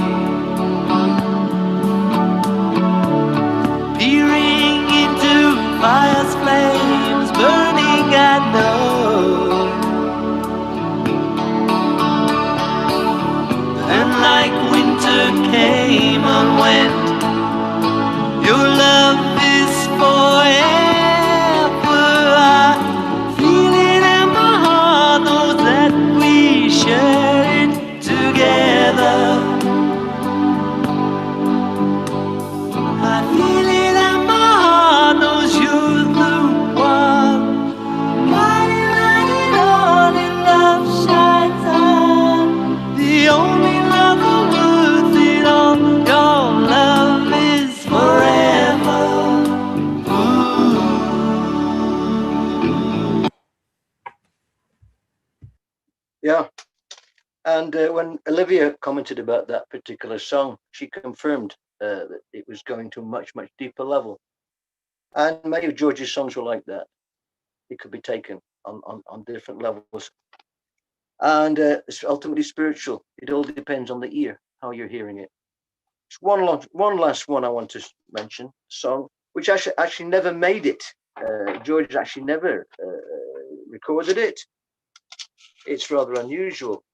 peering into fire's flames, burning I know. And like winter came and went, your love is forever. I feel it in my heart, knows that we share it together. I feel it in my heart, knows you're the one. Lighting, lighting on in love shines on. The only Yeah. And when Olivia commented about that particular song, she confirmed that it was going to a much, much deeper level. And many of George's songs were like that. It could be taken on different levels. And it's ultimately spiritual. It all depends on the ear, how you're hearing it. It's one last one I want to mention, song, which actually never made it. George actually never recorded it. It's rather unusual,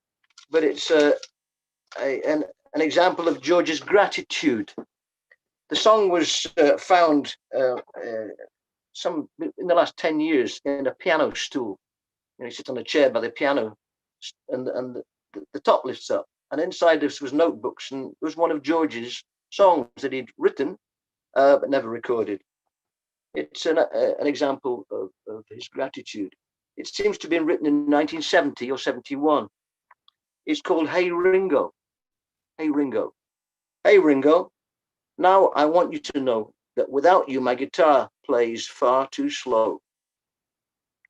but it's an example of George's gratitude. The song was found in the last 10 years in a piano stool. You know, he sits on a chair by the piano, and the top lifts up, and inside this was notebooks, and it was one of George's songs that he'd written but never recorded. It's an example of his gratitude. It seems to have been written in 1970 or 71. It's called Hey Ringo. Hey Ringo. Hey Ringo, now I want you to know that without you, my guitar plays far too slow.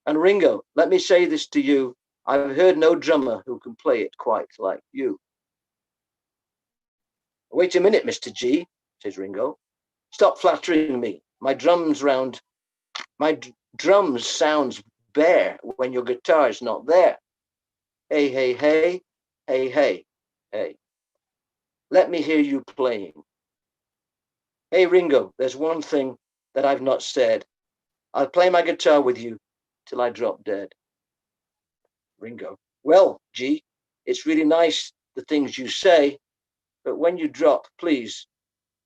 And Ringo, let me say this to you. I've heard no drummer who can play it quite like you. Wait a minute, Mr. G, says Ringo. Stop flattering me. My drums sounds bare when your guitar's not there. Hey, hey, hey, hey, hey, hey. Let me hear you playing. Hey, Ringo, there's one thing that I've not said. I'll play my guitar with you till I drop dead. Ringo, well, G, it's really nice the things you say, but when you drop, please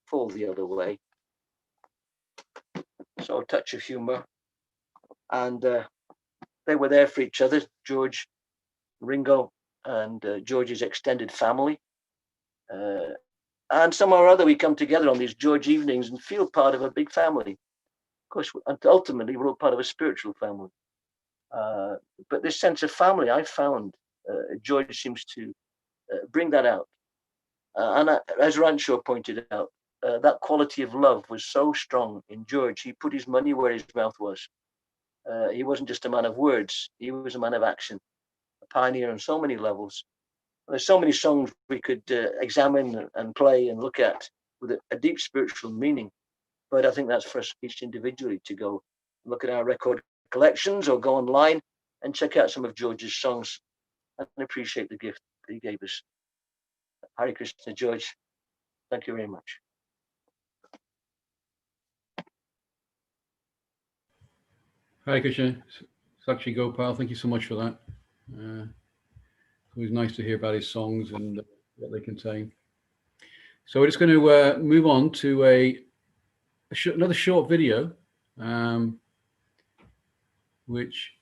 fall the other way. So a touch of humor. And they were there for each other, George, Ringo, and George's extended family. And somehow or other, we come together on these George evenings and feel part of a big family. Of course, ultimately, we're all part of a spiritual family. But this sense of family, I found, George seems to bring that out. And as Rancho pointed out, that quality of love was so strong in George. He put his money where his mouth was. He wasn't just a man of words. He was a man of action, a pioneer on so many levels. There's so many songs we could examine and play and look at with a deep spiritual meaning. But I think that's for us each individually to go look at our record collections or go online and check out some of George's songs and appreciate the gift that he gave us. Hare Krishna, George. Thank you very much. Hare Krishna, Sakshi Gopal, thank you so much for that. It was nice to hear about his songs and what they contain. So we're just going to move on to another short video, which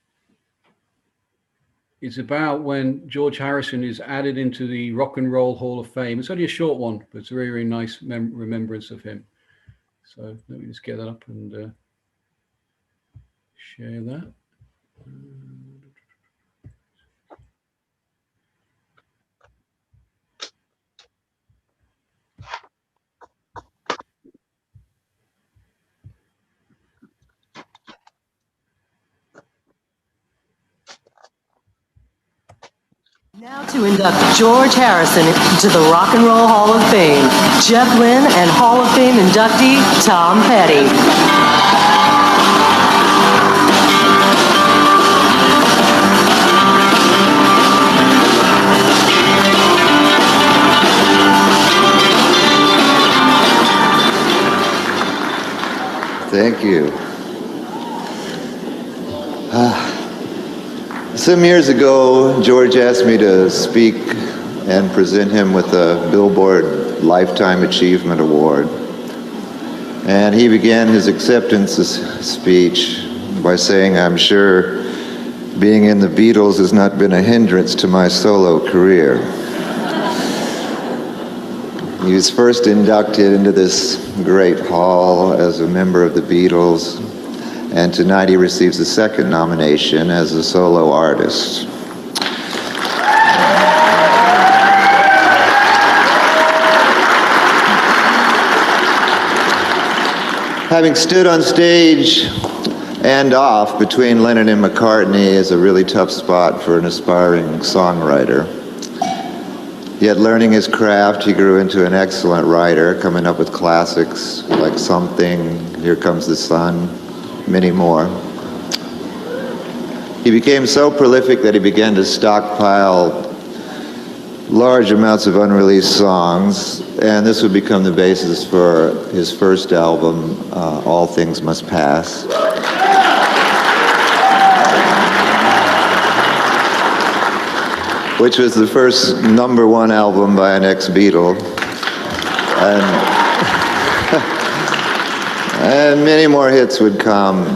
is about when George Harrison is added into the Rock and Roll Hall of Fame. It's only a short one, but it's a very, very nice remembrance of him. So let me just get that up and share that. Now to induct George Harrison into the Rock and Roll Hall of Fame, Jeff Lynne and Hall of Fame inductee Tom Petty. Thank you. Some years ago, George asked me to speak and present him with a Billboard Lifetime Achievement Award. And he began his acceptance speech by saying, "I'm sure being in the Beatles has not been a hindrance to my solo career." He was first inducted into this great hall as a member of the Beatles, and tonight he receives the second nomination as a solo artist. Having stood on stage and off between Lennon and McCartney is a really tough spot for an aspiring songwriter. Yet learning his craft, he grew into an excellent writer, coming up with classics like Something, Here Comes the Sun, many more. He became so prolific that he began to stockpile large amounts of unreleased songs, and this would become the basis for his first album, All Things Must Pass. Which was the first #1 album by an ex-Beatle. And many more hits would come.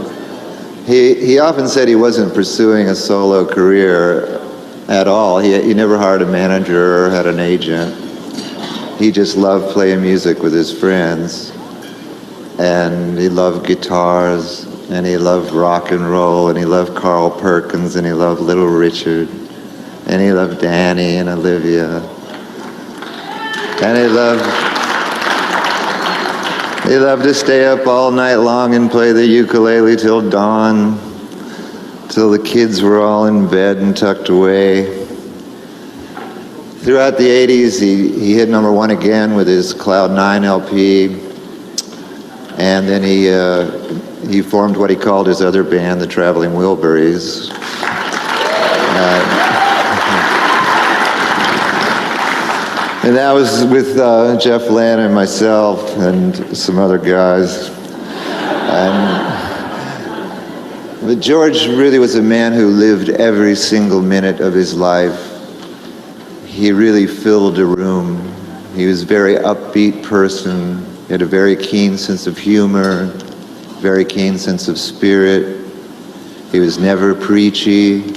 He often said he wasn't pursuing a solo career at all. He never hired a manager or had an agent. He just loved playing music with his friends. And he loved guitars, and he loved rock and roll, and he loved Carl Perkins, and he loved Little Richard, and he loved Danny and Olivia. And he loved to stay up all night long and play the ukulele till dawn, till the kids were all in bed and tucked away. Throughout the 80s, he hit #1 again with his Cloud 9 LP. And then he formed what he called his other band, the Traveling Wilburys. And that was with Jeff Lynne and myself and some other guys. But George really was a man who lived every single minute of his life. He really filled a room. He was a very upbeat person. He had a very keen sense of humor, very keen sense of spirit. He was never preachy.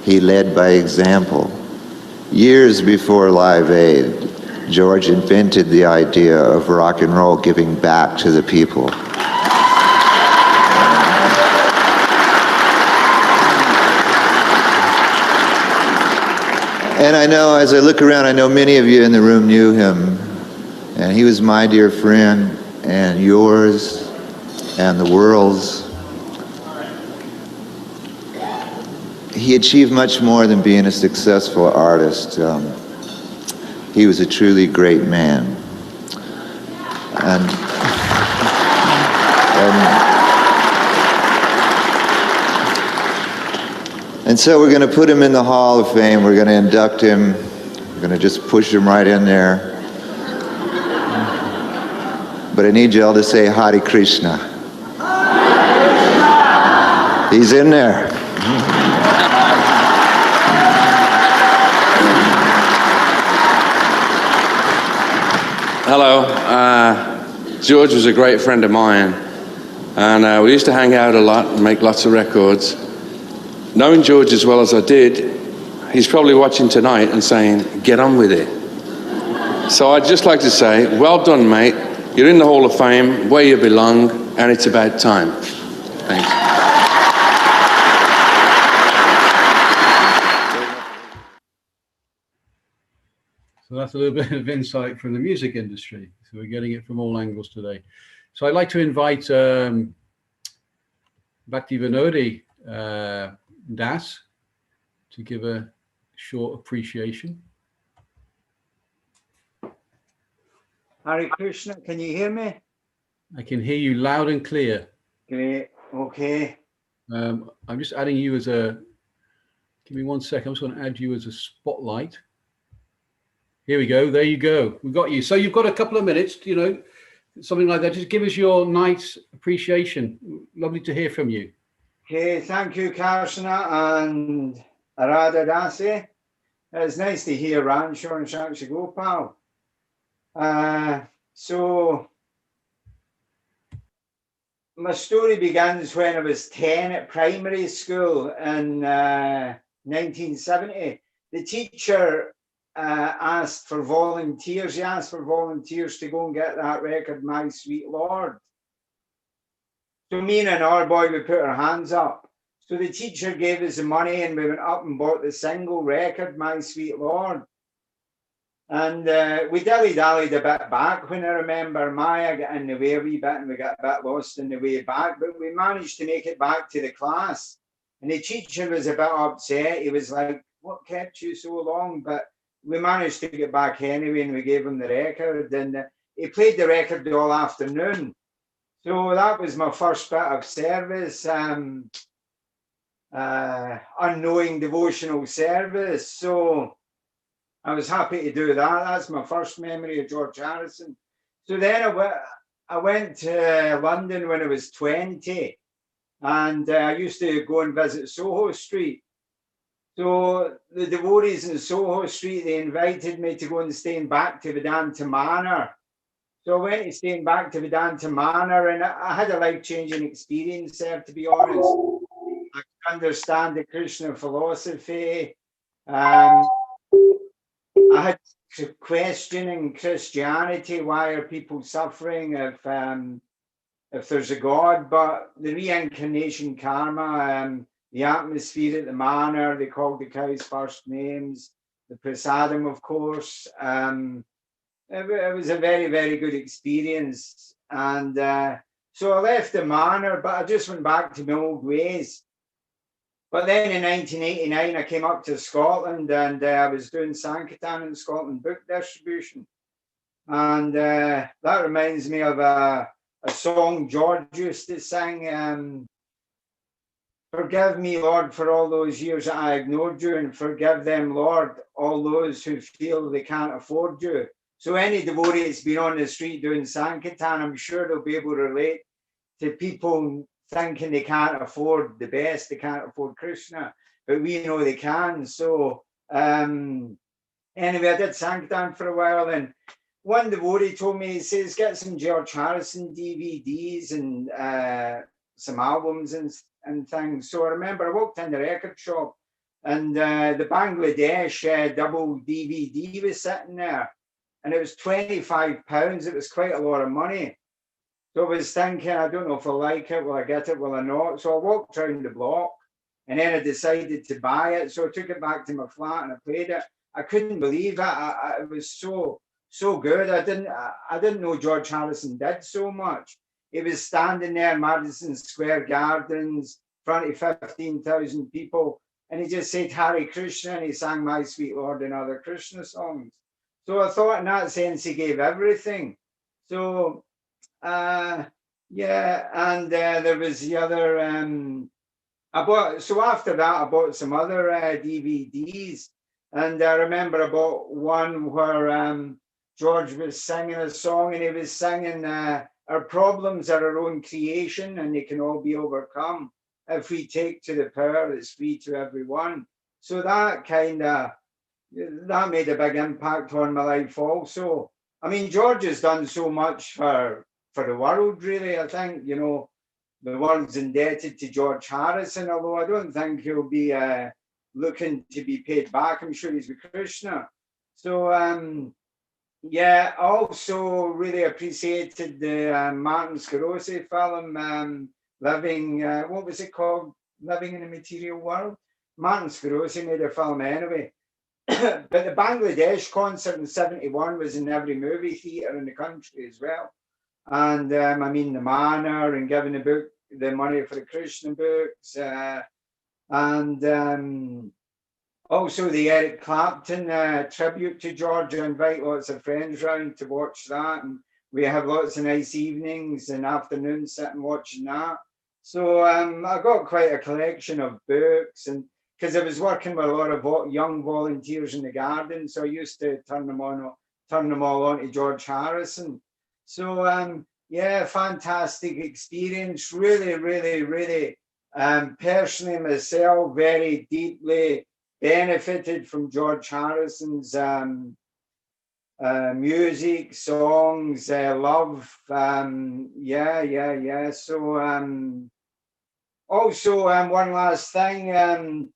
He led by example. Years before Live Aid, George invented the idea of rock and roll giving back to the people. And I know, as I look around, I know many of you in the room knew him. And he was my dear friend, and yours, and the world's. He achieved much more than being a successful artist. He was a truly great man. And so we're going to put him in the Hall of Fame. We're going to induct him. We're going to just push him right in there. But I need you all to say Hare Krishna. He's in there. Hello. George was a great friend of mine, and we used to hang out a lot and make lots of records. Knowing George as well as I did, he's probably watching tonight and saying, get on with it. So I'd just like to say, well done, mate. You're in the Hall of Fame, where you belong, and it's about time. Thanks. So that's a little bit of insight from the music industry. So we're getting it from all angles today. So I'd like to invite Bhaktivinodi Das to give a short appreciation. Hare Krishna, can you hear me? I can hear you loud and clear. Great, okay. I'm just adding you as a, give me 1 second. I'm just going to add you as a spotlight. Here we go. There you go. We've got you. So you've got a couple of minutes, you know, something like that. Just give us your nice appreciation. Lovely to hear from you. Okay, thank you, Karshana and Arada Dasi. It's nice to hear Rancho and Shakshi Gopal. So my story begins when I was 10 at primary school in 1970. The teacher asked for volunteers. He asked for volunteers to go and get that record, My Sweet Lord. So me and another boy, we put our hands up. So the teacher gave us the money and we went up and bought the single record, My Sweet Lord. And we dilly-dallied a bit back when I remember. Maya got in the way a wee bit and we got a bit lost in the way back, but we managed to make it back to the class. And the teacher was a bit upset. He was like, what kept you so long? But we managed to get back anyway and we gave him the record. And he played the record all afternoon. So that was my first bit of service, unknowing devotional service. So I was happy to do that. That's my first memory of George Harrison. So then I went to London when I was 20, and I used to go and visit Soho Street. So the devotees in Soho Street, they invited me to go and stay in back to Vedanta Manor. So I went to staying back to Vedanta Manor, and I had a life-changing experience there, to be honest. I could understand the Krishna philosophy. I had questioning Christianity. Why are people suffering if there's a God? But the reincarnation karma, the atmosphere at the manor, they called the cows first names, the prasadam, of course. It was a very, very good experience. And so I left the manor, but I just went back to my old ways. But then in 1989, I came up to Scotland, and I was doing Sankirtan in Scotland book distribution. And that reminds me of a song George used to sing, forgive me, Lord, for all those years that I ignored you, and forgive them, Lord, all those who feel they can't afford you. So any devotee that's been on the street doing Sankirtan, I'm sure they'll be able to relate to people thinking they can't afford the best, they can't afford Krishna, but we know they can. So anyway, I did Sankirtan for a while, and one devotee told me, he says, get some George Harrison DVDs and some albums and things. So I remember I walked in the record shop, and the Bangladesh double DVD was sitting there, and it was £25. It was quite a lot of money. So I was thinking, I don't know if I like it, will I get it, will I not? So I walked around the block, and then I decided to buy it. So I took it back to my flat and I played it. I couldn't believe it. It was so good. I didn't know George Harrison did so much. He was standing there in Madison Square Gardens, in front of 15,000 people, and he just said Hare Krishna, and he sang My Sweet Lord and other Krishna songs. So I thought in that sense he gave everything. So yeah, and there was the other. So after that, I bought some other DVDs, and I remember I bought one where George was singing a song, and he was singing, "Our problems are our own creation, and they can all be overcome if we take to the power that's free to everyone." So that that made a big impact on my life also. I mean, George has done so much for the world, really. I think, you know, the world's indebted to George Harrison, although I don't think he'll be looking to be paid back. I'm sure he's with Krishna. So, yeah, I also really appreciated the Martin Scorsese film, Living, what was it called? Living in a Material World? Martin Scorsese made a film anyway. But the Bangladesh concert in '71 was in every movie theatre in the country as well. And I mean, the manor and giving the money for the Krishna books, and also the Eric Clapton tribute to George. I invite lots of friends round to watch that, and we have lots of nice evenings and afternoons sitting watching that. So I got quite a collection of books, and because I was working with a lot of young volunteers in the garden, so I used to turn them all on to George Harrison. So yeah, fantastic experience. Really, really, really. Personally, myself, very deeply benefited from George Harrison's music, songs, love. Yeah. So also one last thing.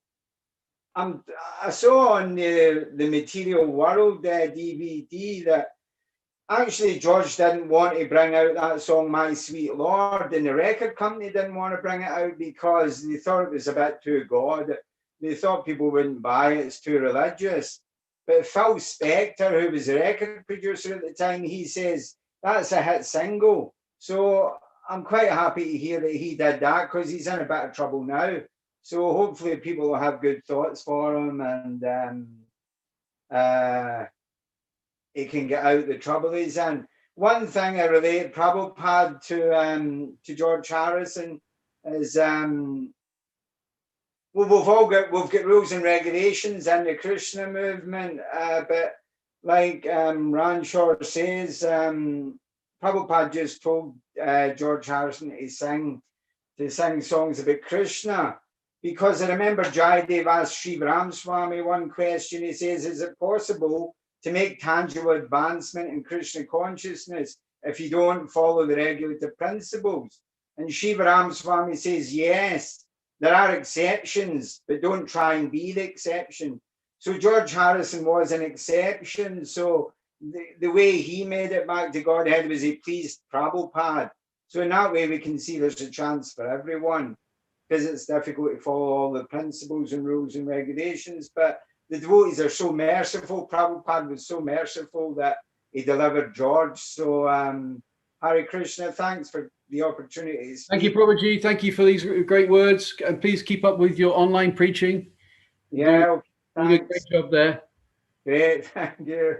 I saw on the Material World DVD that actually George didn't want to bring out that song My Sweet Lord, and the record company didn't want to bring it out because they thought it was a bit too God. They thought people wouldn't buy it, it's too religious. But Phil Spector, who was the record producer at the time, he says that's a hit single. So I'm quite happy to hear that he did that, because he's in a bit of trouble now. So hopefully people will have good thoughts for him, and he can get out the trouble he's in. One thing I relate Prabhupada to George Harrison is well, we've got rules and regulations in the Krishna movement, but like Ranshore says, Prabhupada just told George Harrison to sing songs about Krishna. Because I remember Jayadev asked Sri Ramaswamy one question. He says, is it possible to make tangible advancement in Krishna consciousness if you don't follow the regulative principles. And Shiva Ramaswamy says, yes, there are exceptions, but don't try and be the exception. So George Harrison was an exception. So the way he made it back to Godhead was he pleased Prabhupada. So in that way, we can see there's a chance for everyone, because it's difficult to follow all the principles and rules and regulations. But the devotees are so merciful. Prabhupada was so merciful that he delivered George. So Hare Krishna, thanks for the opportunity to speak. Thank you, Prabhuji. Thank you for these great words. And please keep up with your online preaching. Yeah, you did a great job there. Great, thank you.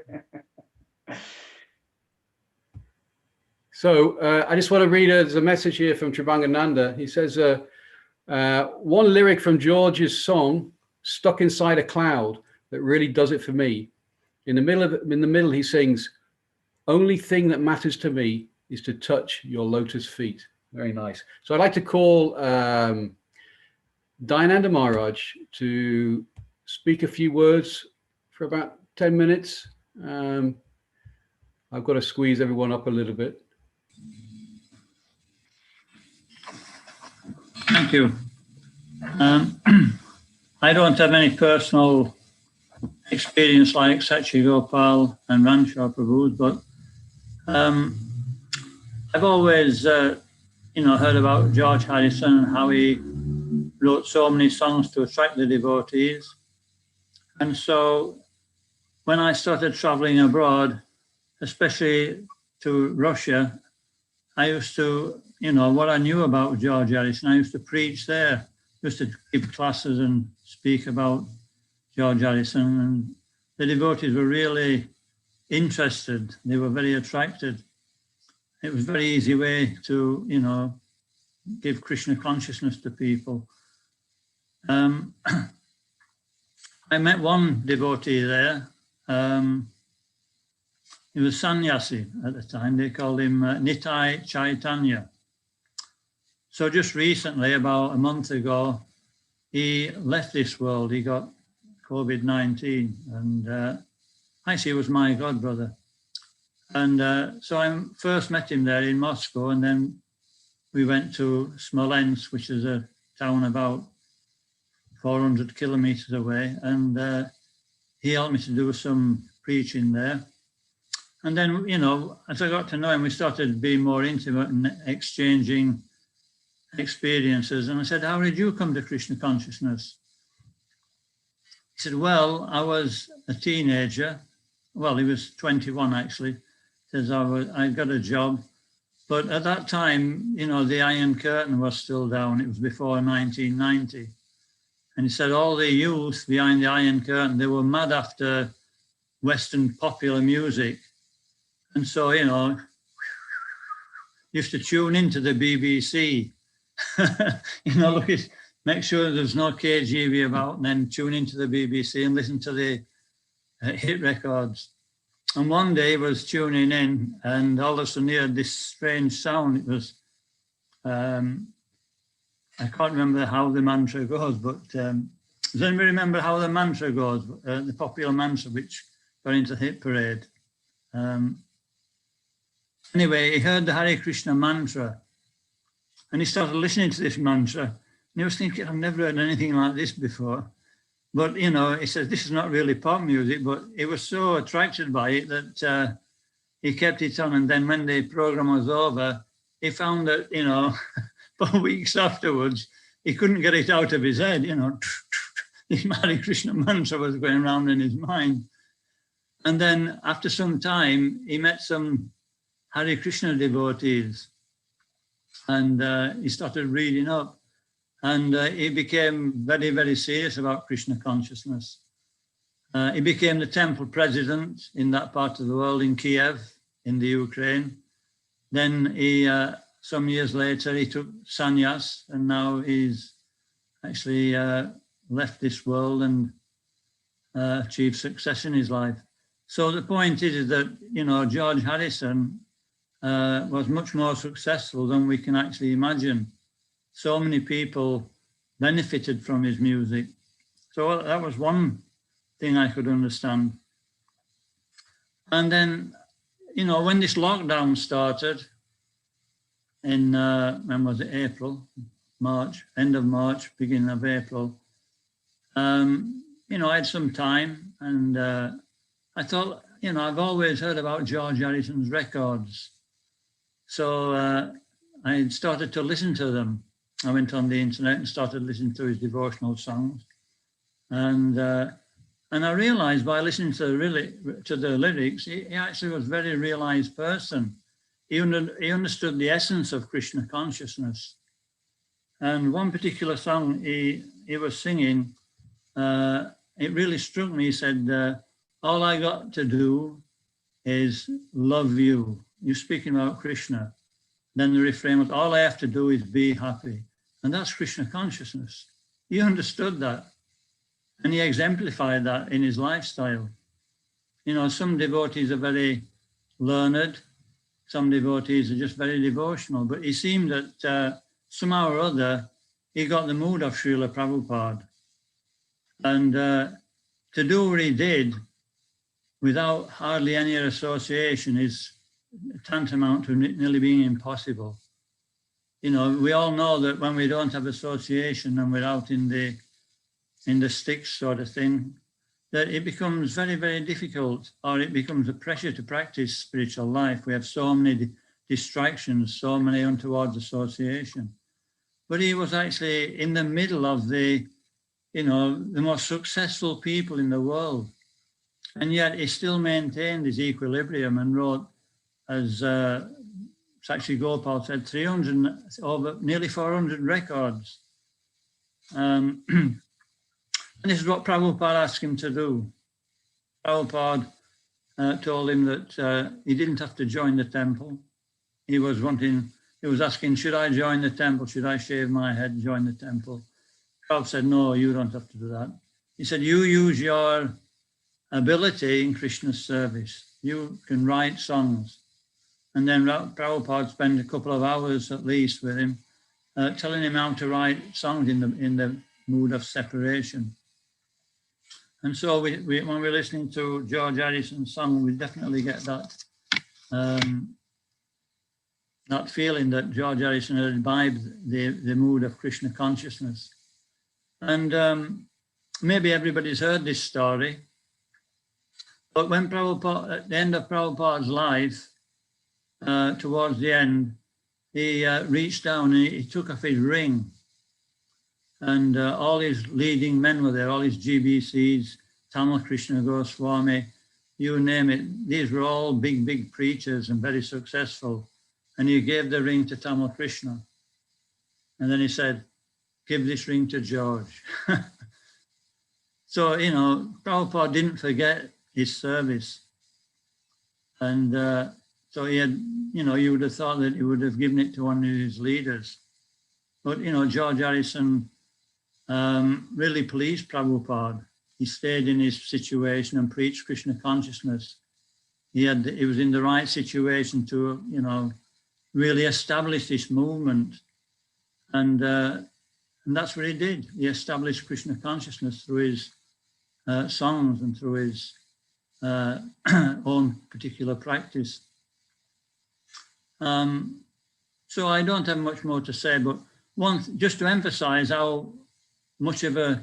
So I just want to read there's a message here from Tribangananda. He says, one lyric from George's song, Stuck Inside a Cloud, that really does it for me. In the middle, he sings, only thing that matters to me is to touch your lotus feet. Very nice. So I'd like to call Dayananda Maharaj to speak a few words for about 10 minutes. I've got to squeeze everyone up a little bit. Thank you. I don't have any personal experience like Sachi Gopal and Ranchar Prabhu, but I've always, heard about George Harrison and how he wrote so many songs to attract the devotees. And so when I started traveling abroad, especially to Russia, I used to, what I knew about George Harrison, I used to preach there, used to give classes and speak about George Harrison. And the devotees were really interested. They were very attracted. It was a very easy way to, give Krishna consciousness to people. I met one devotee there. He was sannyasi at the time. They called him Nitai Chaitanya. So just recently, about a month ago, he left this world. He got COVID-19, and actually he was my godbrother. And so I first met him there in Moscow, and then we went to Smolensk, which is a town about 400 kilometers away, and he helped me to do some preaching there. And then, as I got to know him, we started being more intimate and exchanging experiences. And I said, how did you come to Krishna consciousness? He said, well, I was a teenager. Well, he was 21, actually. He says, I got a job. But at that time, the Iron Curtain was still down. It was before 1990. And he said all the youth behind the Iron Curtain, they were mad after Western popular music. And so, used to tune into the BBC, make sure there's no KGB about, and then tune into the BBC and listen to the hit records. And one day he was tuning in, and all of a sudden he heard this strange sound. It was, I can't remember how the mantra goes, but does anybody remember how the mantra goes, the popular mantra which got into the hit parade? Anyway, he heard the Hare Krishna mantra, and he started listening to this mantra, and he was thinking, I've never heard anything like this before. But, he says, this is not really pop music, but he was so attracted by it that he kept it on. And then when the program was over, he found that, 4 weeks afterwards, he couldn't get it out of his head, this Hare Krishna mantra was going around in his mind. And then after some time, he met some Hare Krishna devotees, and he started reading up. And he became very, very serious about Krishna consciousness. He became the temple president in that part of the world, in Kiev, in the Ukraine. Then he, some years later, he took sannyas, and now he's actually left this world and achieved success in his life. So the point is that, George Harrison was much more successful than we can actually imagine. So many people benefited from his music. So that was one thing I could understand. And then, you know, when this lockdown started in, when was it, April, March, end of March, beginning of April, you know, I had some time and I thought, you know, I've always heard about George Harrison's records. So I started to listen to them. I went on the internet and started listening to his devotional songs. And I realized by listening to the lyrics, he actually was a very realized person. He understood the essence of Krishna consciousness. And one particular song he was singing, it really struck me. He said, all I got to do is love you. You're speaking about Krishna. Then the refrain was, all I have to do is be happy. And that's Krishna consciousness. He understood that. And he exemplified that in his lifestyle. You know, some devotees are very learned. Some devotees are just very devotional. But he seemed that somehow or other, he got the mood of Srila Prabhupada. And to do what he did without hardly any association is tantamount to nearly being impossible. You know, we all know that when we don't have association and we're out in the sticks sort of thing, that it becomes very, very difficult, or it becomes a pressure to practice spiritual life. We have so many distractions, so many untoward association. But he was actually in the middle of the, you know, the most successful people in the world. And yet he still maintained his equilibrium and wrote, as Sakshi Gopal said, nearly 400 records. And this is what Prabhupada asked him to do. Prabhupada told him that he didn't have to join the temple. He was asking, should I join the temple? Should I shave my head, join the temple? Prabhupada said, no, you don't have to do that. He said, you use your ability in Krishna's service. You can write songs. And then Prabhupada spent a couple of hours at least with him, telling him how to write songs in the mood of separation. And so when we're listening to George Harrison's song, we definitely get that that feeling that George Harrison had imbibed the mood of Krishna consciousness. And maybe everybody's heard this story, but when Prabhupada, at the end of Prabhupada's life, towards the end, he reached down and he took off his ring, and all his leading men were there, all his GBCs, Tamal Krishna Goswami, you name it. These were all big, big preachers and very successful. And he gave the ring to Tamal Krishna. And then he said, give this ring to George. So, you know, Prabhupada didn't forget his service. And so he had, you know, you would have thought that he would have given it to one of his leaders. But, you know, George Harrison really pleased Prabhupada. He stayed in his situation and preached Krishna consciousness. He was in the right situation to, you know, really establish this movement. And that's what he did. He established Krishna consciousness through his songs and through his own particular practice. So I don't have much more to say, but just to emphasize how much of a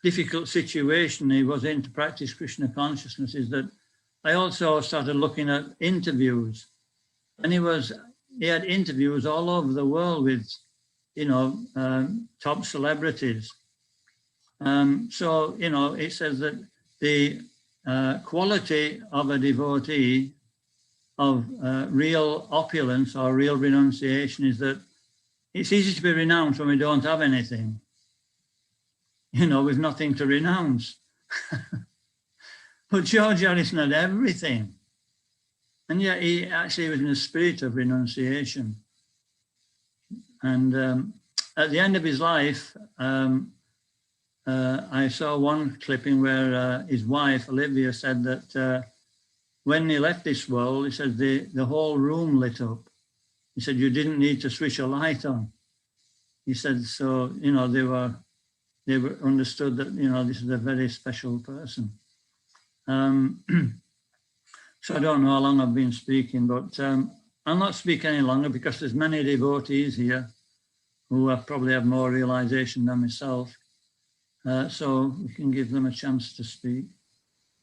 difficult situation he was in to practice Krishna consciousness is that I also started looking at interviews, and he had interviews all over the world with, you know, top celebrities. So, you know, it says that the quality of a devotee of real opulence or real renunciation is that it's easy to be renounced when we don't have anything. You know, we've nothing to renounce. But George Harrison had everything. And yet he actually was in a spirit of renunciation. And at the end of his life, I saw one clipping where his wife, Olivia, said that when he left this world, he said the whole room lit up. He said, you didn't need to switch a light on. He said, so, you know, they were understood that, you know, this is a very special person. So So I don't know how long I've been speaking, but I'll not speak any longer because there's many devotees here who probably have more realization than myself. So we can give them a chance to speak.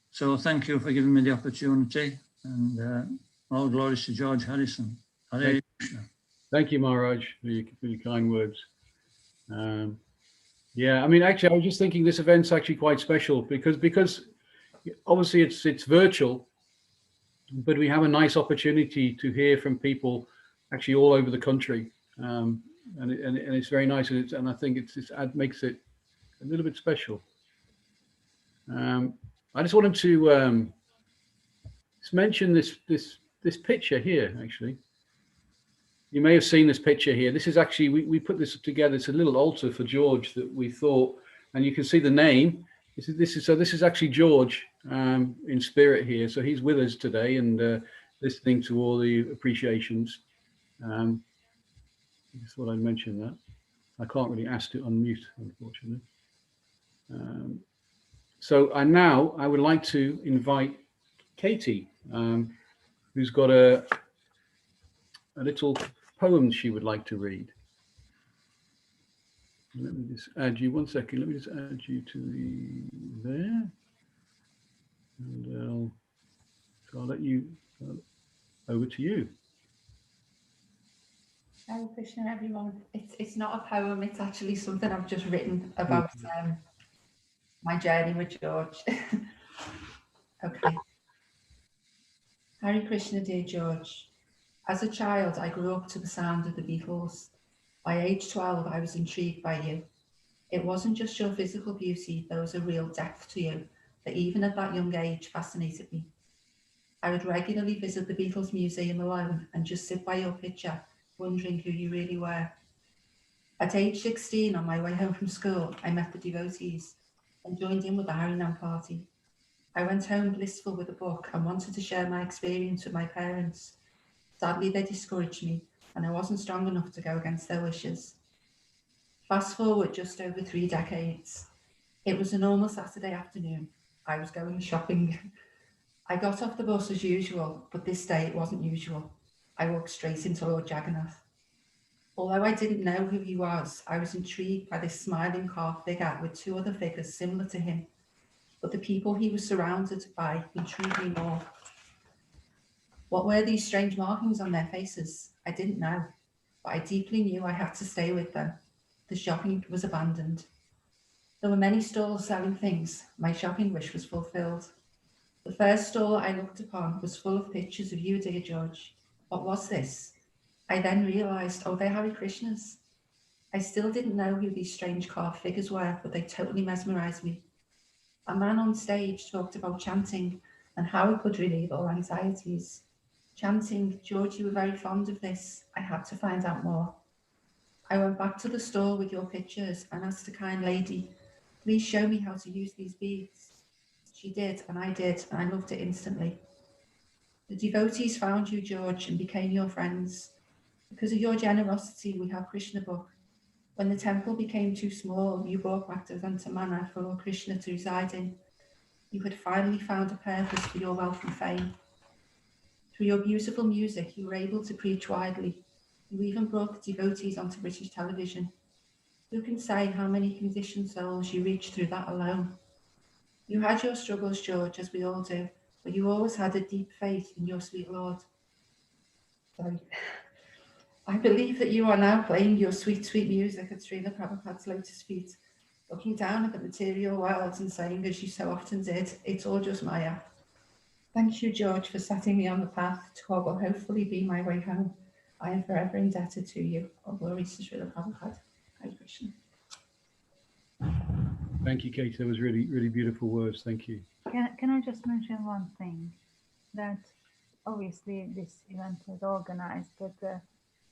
So thank you for giving me the opportunity, and all glories to George Harrison. Hare Krishna. Thank you, Maharaj, for your kind words. Yeah, I mean, actually, I was just thinking this event's actually quite special because obviously it's virtual, but we have a nice opportunity to hear from people actually all over the country, and it's very nice, and I think it makes it a little bit special. I just wanted to just mention this picture here. Actually, you may have seen this picture here. This is actually we put this together. It's a little altar for George that we thought, and you can see the name. This is actually George in spirit here. So he's with us today and listening to all the appreciations. I just thought I'd mention that. I can't really ask to unmute, unfortunately. So I would like to invite Katie, who's got a little poem she would like to read. Let me just add you 1 second. Let me just add you to there, and so I'll let you over to you. Hare Krishna, everyone. It's not a poem. It's actually something I've just written about my journey with George. Okay. Hare Krishna, dear George. As a child, I grew up to the sound of the Beatles. By age 12, I was intrigued by you. It wasn't just your physical beauty, there was a real depth to you that even at that young age fascinated me. I would regularly visit the Beatles Museum alone and just sit by your picture, wondering who you really were. At age 16, on my way home from school, I met the devotees and joined in with the Harinam party. I went home blissful with a book and wanted to share my experience with my parents. Sadly, they discouraged me, and I wasn't strong enough to go against their wishes. Fast forward just over 3 decades. It was a normal Saturday afternoon. I was going shopping. I got off the bus as usual, but this day it wasn't usual. I walked straight into Lord Jagannath. Although I didn't know who he was, I was intrigued by this smiling calf figure with 2 other figures similar to him. But the people he was surrounded by intrigued me more. What were these strange markings on their faces? I didn't know, but I deeply knew I had to stay with them. The shopping was abandoned. There were many stalls selling things. My shopping wish was fulfilled. The first stall I looked upon was full of pictures of you, dear George. What was this? I then realised, oh, they're Hare Krishnas. I still didn't know who these strange carved figures were, but they totally mesmerised me. A man on stage talked about chanting and how it could relieve all anxieties. Chanting, George, you were very fond of this. I had to find out more. I went back to the store with your pictures and asked a kind lady, please show me how to use these beads. She did, and I did, and I loved it instantly. The devotees found you, George, and became your friends. Because of your generosity, we have Krishna book. When the temple became too small, you brought back Devanta Manor for Lord Krishna to reside in. You had finally found a purpose for your wealth and fame. Through your beautiful music, you were able to preach widely. You even brought the devotees onto British television. Who can say how many conditioned souls you reached through that alone? You had your struggles, George, as we all do, but you always had a deep faith in your sweet Lord. Sorry. I believe that you are now playing your sweet, sweet music at Srila Prabhupada's lotus feet, looking down at the material world and saying, as you so often did, it's all just Maya. Thank you, George, for setting me on the path to what will hopefully be my way home. I am forever indebted to you. All glories to Srila Prabhupada. Hare Krishna. Thank you, Katie. That was really, really beautiful words. Thank you. Can I just mention one thing? That obviously this event was organized, but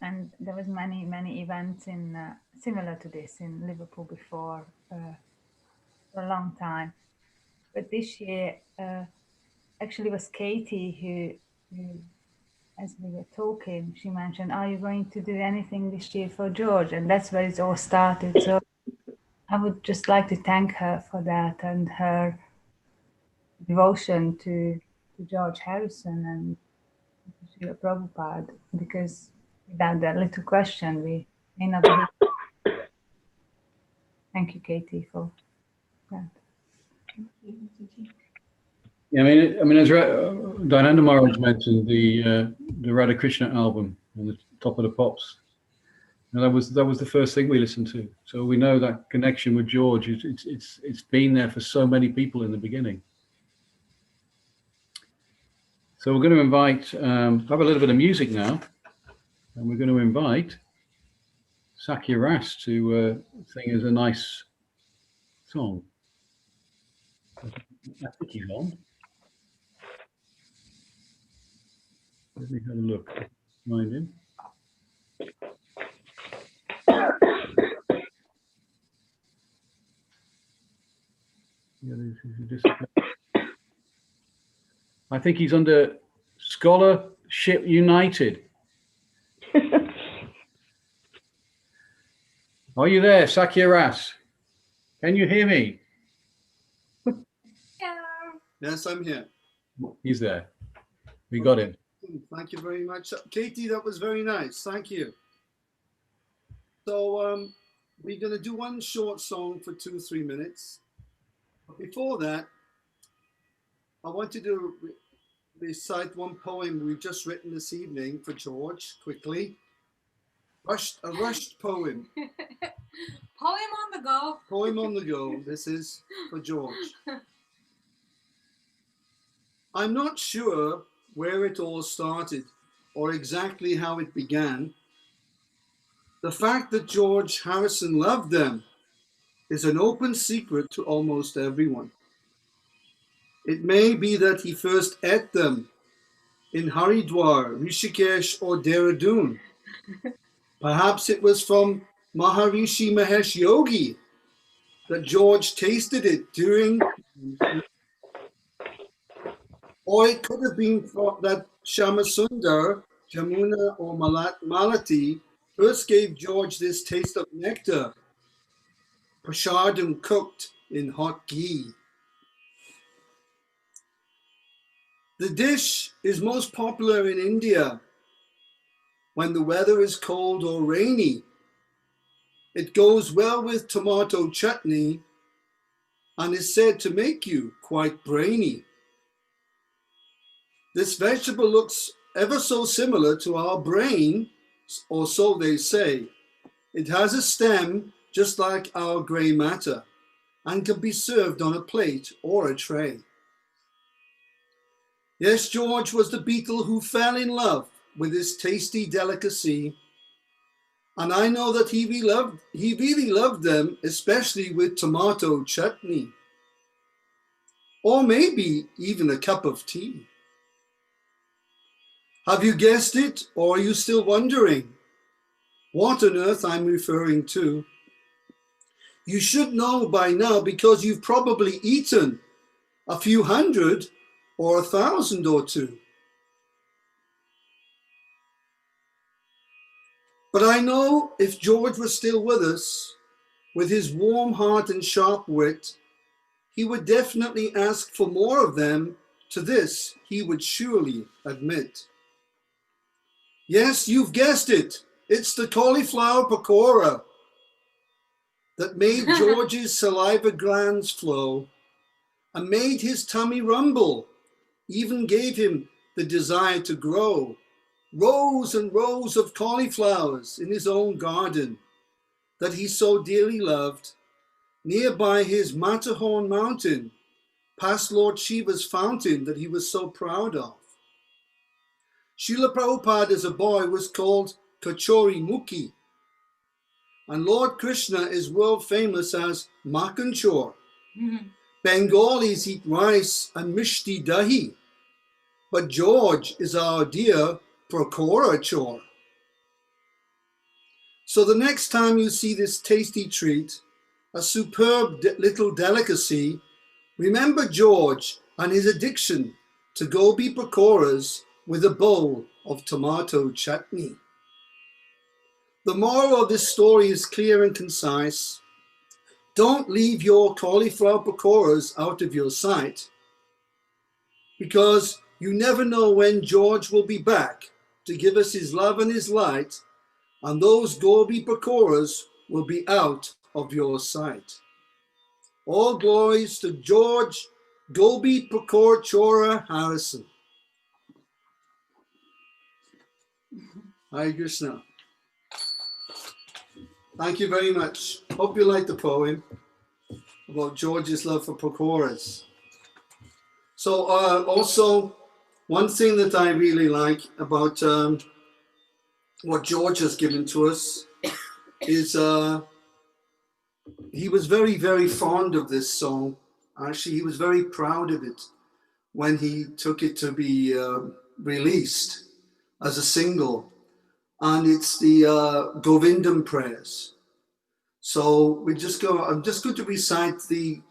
and there was many events in similar to this in Liverpool before for a long time. But this year actually was Katie who, as we were talking, she mentioned, are you going to do anything this year for George? And that's where it all started. So I would just like to thank her for that and her devotion to George Harrison and Srila Prabhupada, because without that little question, we may not be. Thank you, Katie, for that. Yeah, I mean, as Dyananda Maharaj mentioned, the Radha Krishna album on the top of the pops. And that was the first thing we listened to. So we know that connection with George. It's been there for so many people in the beginning. So we're going to invite, have a little bit of music now, and we're going to invite Sakya Ras to sing us a nice song. I think he's on. Let me have a look. Find him. I think he's under Scholarship United. Are you there, Sakya Ras? Can you hear me? Yes, I'm here. He's there. We got him. Thank you very much. Katie, that was very nice. Thank you. So we're going to do one short song for 2-3 minutes. But before that, I wanted to recite one poem we've just written this evening for George, quickly. A rushed poem. Poem on the go. Poem on the go. This is for George. I'm not sure where it all started or exactly how it began. The fact that George Harrison loved them is an open secret to almost everyone. It may be that he first ate them in Haridwar, Rishikesh, or Dehradun. Perhaps it was from Maharishi Mahesh Yogi that George tasted it during, or it could have been that Shamasundar, Jamuna, or Malati first gave George this taste of nectar, prasadam cooked in hot ghee. The dish is most popular in India when the weather is cold or rainy. It goes well with tomato chutney and is said to make you quite brainy. This vegetable looks ever so similar to our brain, or so they say. It has a stem just like our grey matter and can be served on a plate or a tray. Yes, George was the beetle who fell in love with this tasty delicacy. And I know that he really loved them, especially with tomato chutney. Or maybe even a cup of tea. Have you guessed it, or are you still wondering what on earth I'm referring to? You should know by now because you've probably eaten a few hundred or 1,000 or two. But I know if George was still with us, with his warm heart and sharp wit, he would definitely ask for more of them. To this, he would surely admit. Yes, you've guessed it. It's the cauliflower pakora that made George's saliva glands flow and made his tummy rumble, even gave him the desire to grow rows and rows of cauliflowers in his own garden that he so dearly loved, nearby his Matterhorn mountain, past Lord Shiva's fountain that he was so proud of. Srila Prabhupada as a boy was called Kachori Mukhi, and Lord Krishna is world famous as Makanchor. Bengalis eat rice and mishti dahi, but George is our dear Pakora chore. So the next time you see this tasty treat, a superb little delicacy, remember George and his addiction to gobi pakoras with a bowl of tomato chutney. The moral of this story is clear and concise. Don't leave your cauliflower pakoras out of your sight, because You never know when George will be back to give us his love and his light, and those Gobi Pakoras will be out of your sight. All glories to George Gobi Pakor Chora Harrison. Hare Krishna. Thank you very much. Hope you like the poem about George's love for pakoras. So also, one thing that I really like about what George has given to us is he was very, very fond of this song. Actually, he was very proud of it when he took it to be released as a single. And it's the Govindam prayers. So I'm just going to recite the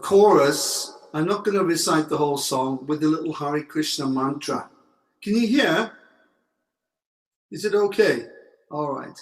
chorus. I'm not going to recite the whole song with the little Hare Krishna mantra. Can you hear? Is it okay? All right.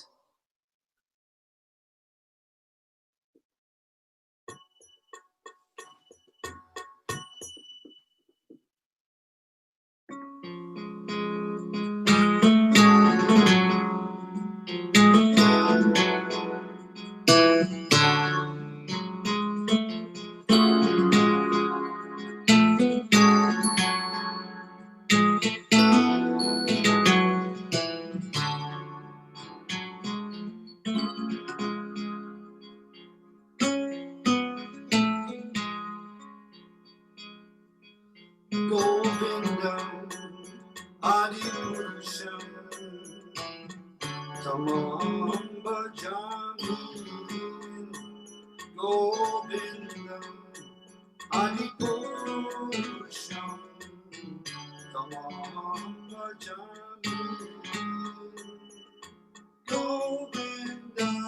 Govindam Adipurusham Tamam Bhajami Govindam Adipurusham Tamam Bhajami Govindam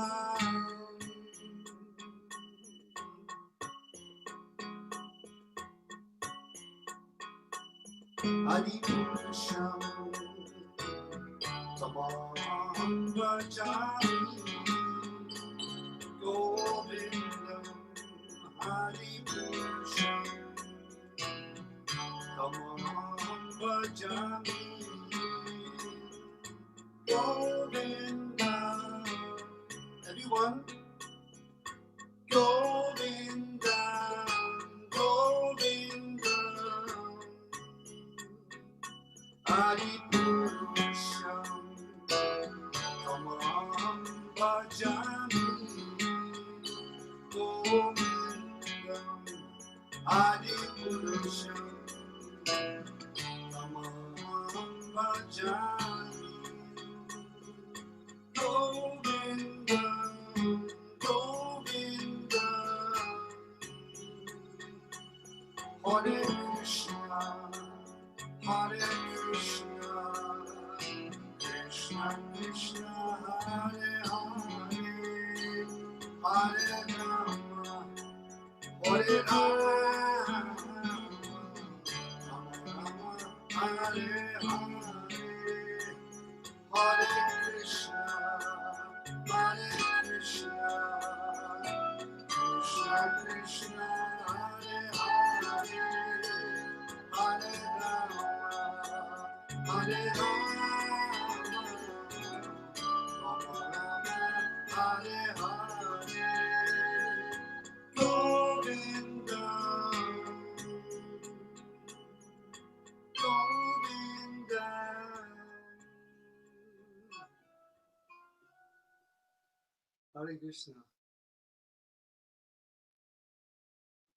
Adipurusham Tamam Bhajami Govindam Adipurusham Tamam Bhajami Govindam. Everyone, Govindam, Govindam. Adipurusham Tamam Bhajami Govindam Adipurusham Tamam Bhajami Govindam Govindam Hare Krishna Hare Krishna, Krishna Krishna, Hare Hare, Hare Rama, Hare Rama, Rama Rama, Hare Hare, Hare Krishna, Hare Krishna, Krishna Krishna, Hare Hare, Hare Rama. Hare Rama, Rama Rama, Hare Hare, Govindam, Govindam. Hare Krishna.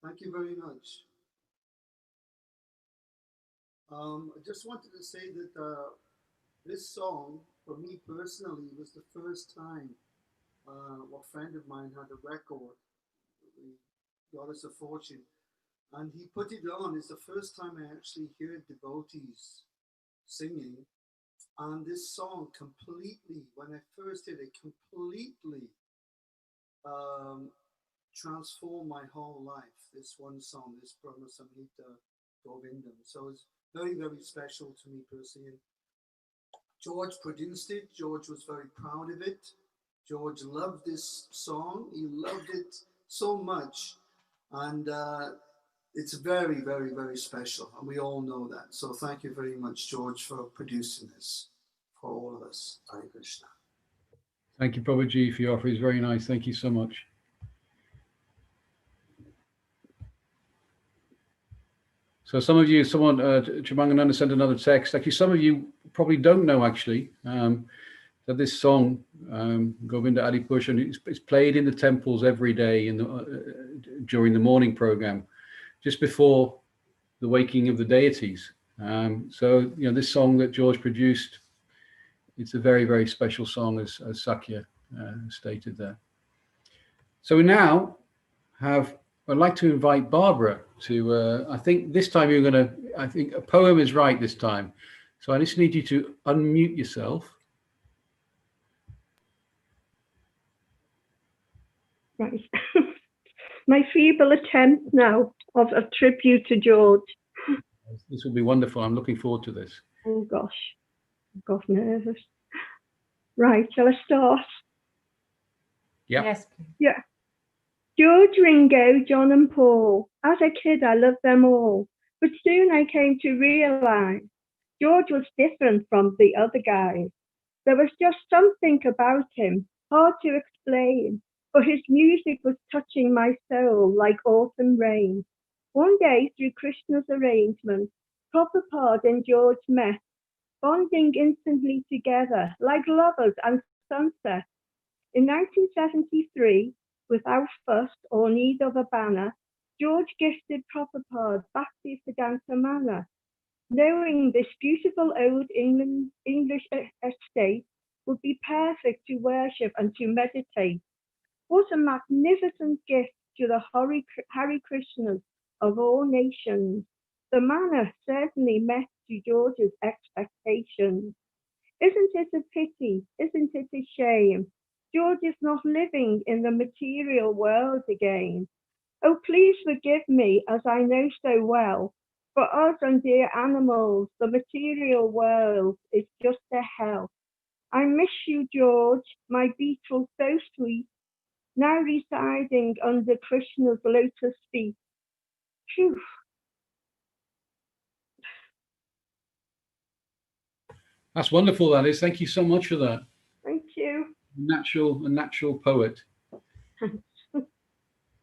Thank you very much. I just wanted to say that this song, for me personally, was the first time a friend of mine had a record, the Goddess of Fortune, and he put it on. It's the first time I actually heard devotees singing, and this song completely, when I first heard it, completely transformed my whole life. This one song, this Brahma Samhita Govindam. So it's very, very special to me personally. George produced it. George was very proud of it. George loved this song. He loved it so much. And It's very, very, very special, and we all know that. So thank you very much, George, for producing this for all of us. Hare Krishna. Thank you, Prabhuji, for your offer. It's very nice. Thank you so much. So some of you, Chimangananda sent another text. Actually, some of you probably don't know actually that this song, Govinda Adi Purush, it's played in the temples every day during the morning program, just before the waking of the deities. So, you know, this song that George produced, it's a very, very special song, as Sakya stated there. So we now have, I'd like to invite Barbara to, I think this time I think a poem is right this time. So I just need you to unmute yourself. Right. My feeble attempt now of a tribute to George. This will be wonderful. I'm looking forward to this. Oh gosh, I've got nervous. Right, shall I start? Yeah. Yes. Yeah. George, Ringo, John and Paul. As a kid, I loved them all. But soon I came to realize George was different from the other guys. There was just something about him, hard to explain, but his music was touching my soul like autumn rain. One day, through Krishna's arrangement, Prabhupada and George met, bonding instantly together like lovers and sunset. In 1973, without fuss or need of a banner, George gifted Prabhupada Bhakti Siddhanta Manna. Knowing this beautiful old English estate would be perfect to worship and to meditate. What a magnificent gift to the Hare Krishnas of all nations. The manna certainly met to George's expectations. Isn't it a pity? Isn't it a shame? George is not living in the material world again. Oh, please forgive me, as I know so well. For us and dear animals, the material world is just a hell. I miss you, George, my beetle so sweet, now residing under Krishna's lotus feet. Phew. That's wonderful, that is. Thank you so much for that. Thank you. A natural poet.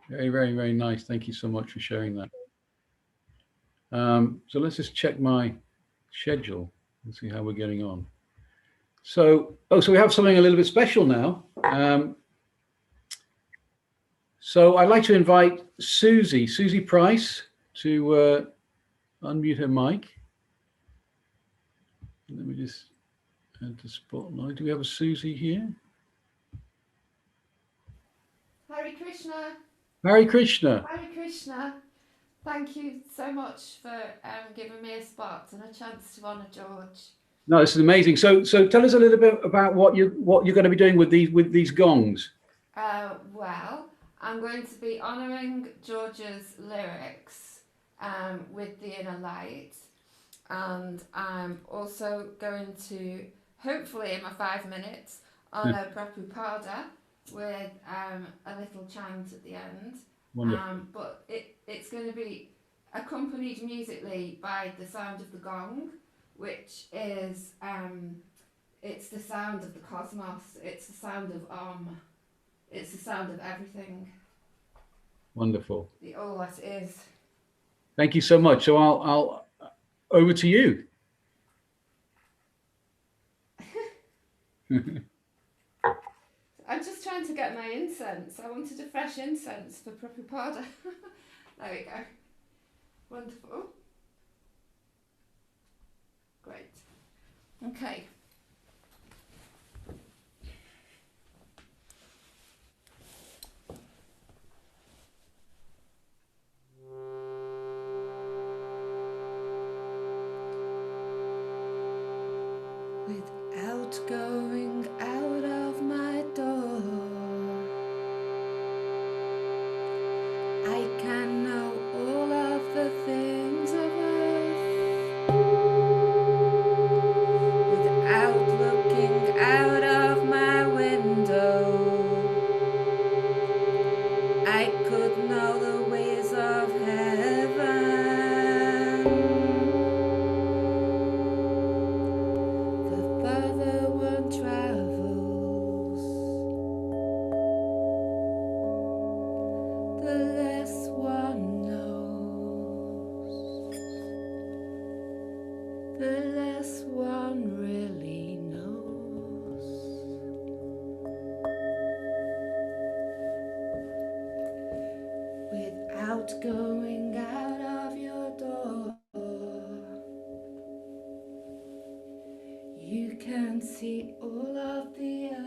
Very, very, very nice. Thank you so much for sharing that. So let's just check my schedule and see how we're getting on. So we have something a little bit special now. So I'd like to invite Susie Price to unmute her mic. Let me just enter Spotlight. Do we have a Susie here? Hare Krishna. Hare Krishna. Hare Krishna. Thank you so much for giving me a spot and a chance to honour George. No, this is amazing. So tell us a little bit about what you're going to be doing with these gongs. Well, I'm going to be honouring George's lyrics with the Inner Light, and I'm also going to, hopefully in my 5 minutes, honour Prabhupada with a little chant at the end. But it's going to be accompanied musically by the sound of the gong, which is it's the sound of the cosmos, it's the sound of it's the sound of everything. Wonderful. The all that is. Thank you so much. So I'll over to you. I'm just trying to get my incense. I wanted a fresh incense for Prabhupada. There we go. Wonderful. Great. Okay. Without going out of my door, I can know all of the things of earth. Without looking out of my window, I could know the ways of heaven. the less one really knows. Without going out of your door, you can see all of the earth.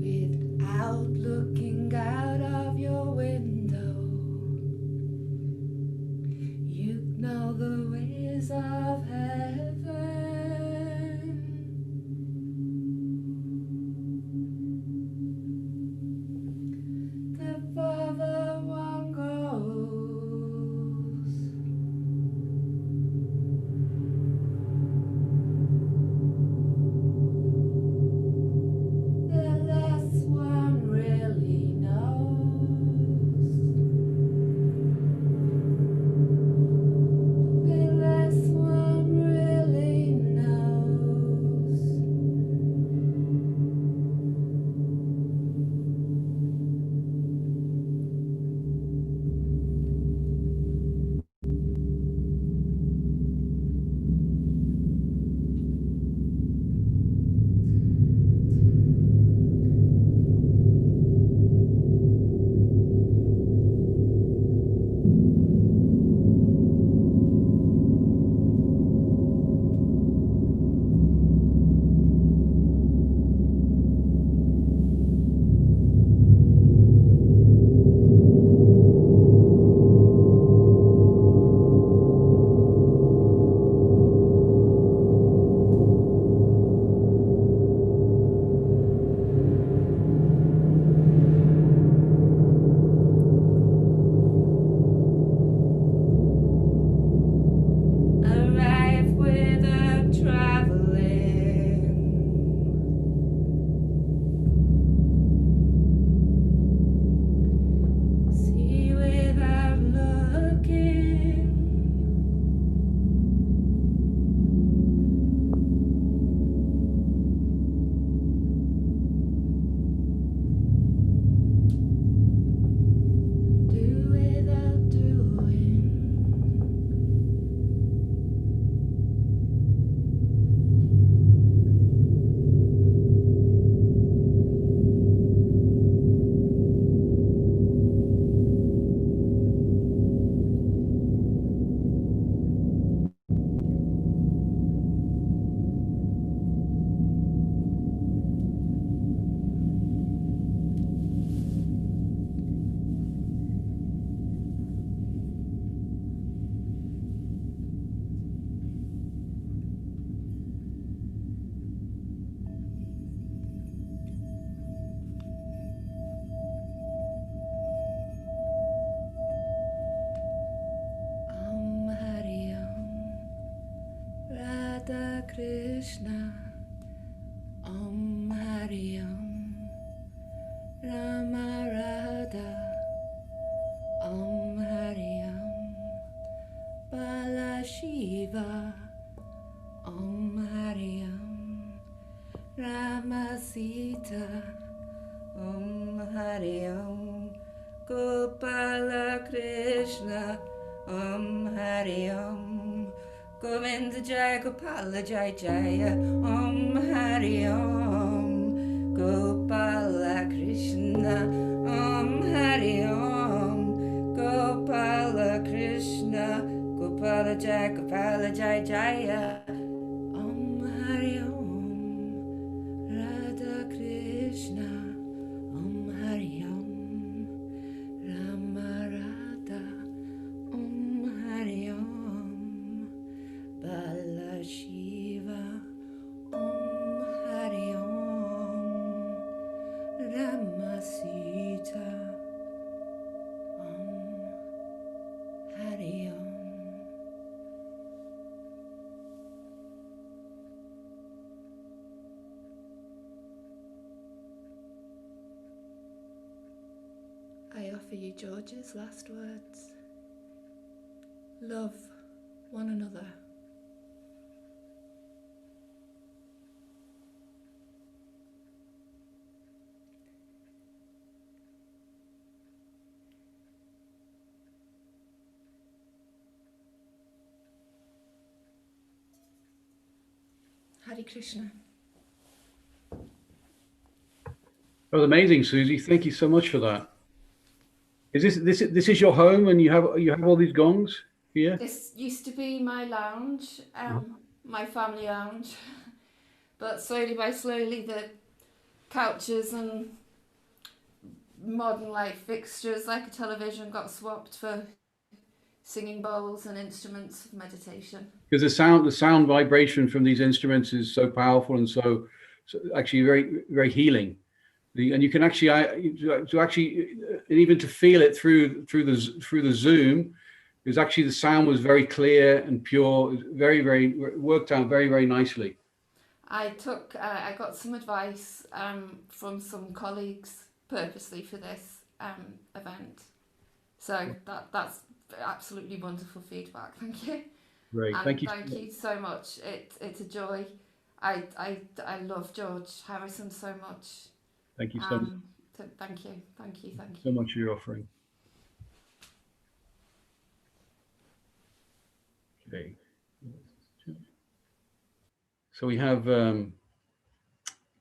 Without looking out of your window, you know the ways of heaven. The farther one goes, the less one really knows. The less one really knows. Arrive without traveling. See without looking. Do without doing. Hari Radha Krishna. Hari Rama Radha. Hari Bala Shiva. Hari Rama Sita. Hari Gopala Krishna. Hari Govinda Jaya Gopala Jaya Jaya. Hari Gopala Krishna. Hari Gopala Krishna. Gopala Jaya Jaya. Hari Radha Krishna. Hari Rama Radha. Hari Bala Shiva. Hari Rama Sita. Hari I offer you George's last words. Love one another. Krishna. That was amazing, Susie. Thank you so much for that. Is this is your home, and you have all these gongs here? This used to be my lounge, my family lounge, but slowly by slowly the couches and modern light fixtures like a television got swapped for singing bowls and instruments of meditation. Because the sound vibration from these instruments is so powerful and so actually very, very healing. And you can actually to actually even to feel it through the Zoom, because actually the sound was very clear and pure, very, very worked out very, very nicely. I got some advice from some colleagues purposely for this event, so that's absolutely wonderful feedback. Thank you. Great, and thank you. Thank you so much. It's a joy. I love George Harrison so much. Thank you so much. Thank you So much for your offering. Okay. So we have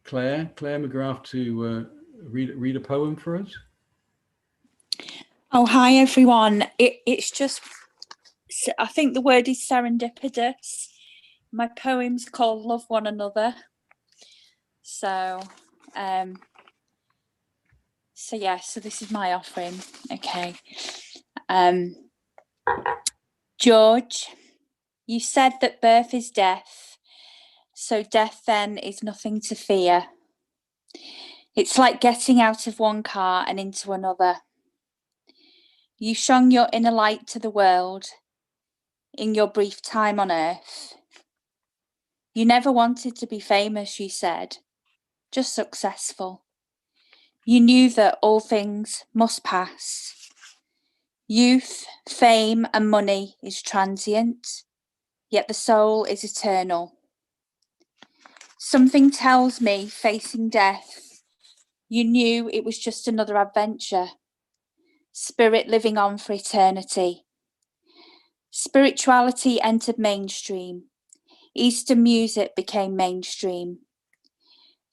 Claire McGrath to read a poem for us. Oh, hi everyone. It's just, I think the word is serendipitous. My poem's called Love One Another. So so this is my offering. Okay. George, you said that birth is death, so death then is nothing to fear. It's like getting out of one car and into another. You shone your inner light to the world in your brief time on earth. You never wanted to be famous, you said, just successful. You knew that all things must pass. Youth, fame, and money is transient, yet the soul is eternal. Something tells me, facing death, you knew it was just another adventure. Spirit living on for eternity. Spirituality entered mainstream. Eastern music became mainstream.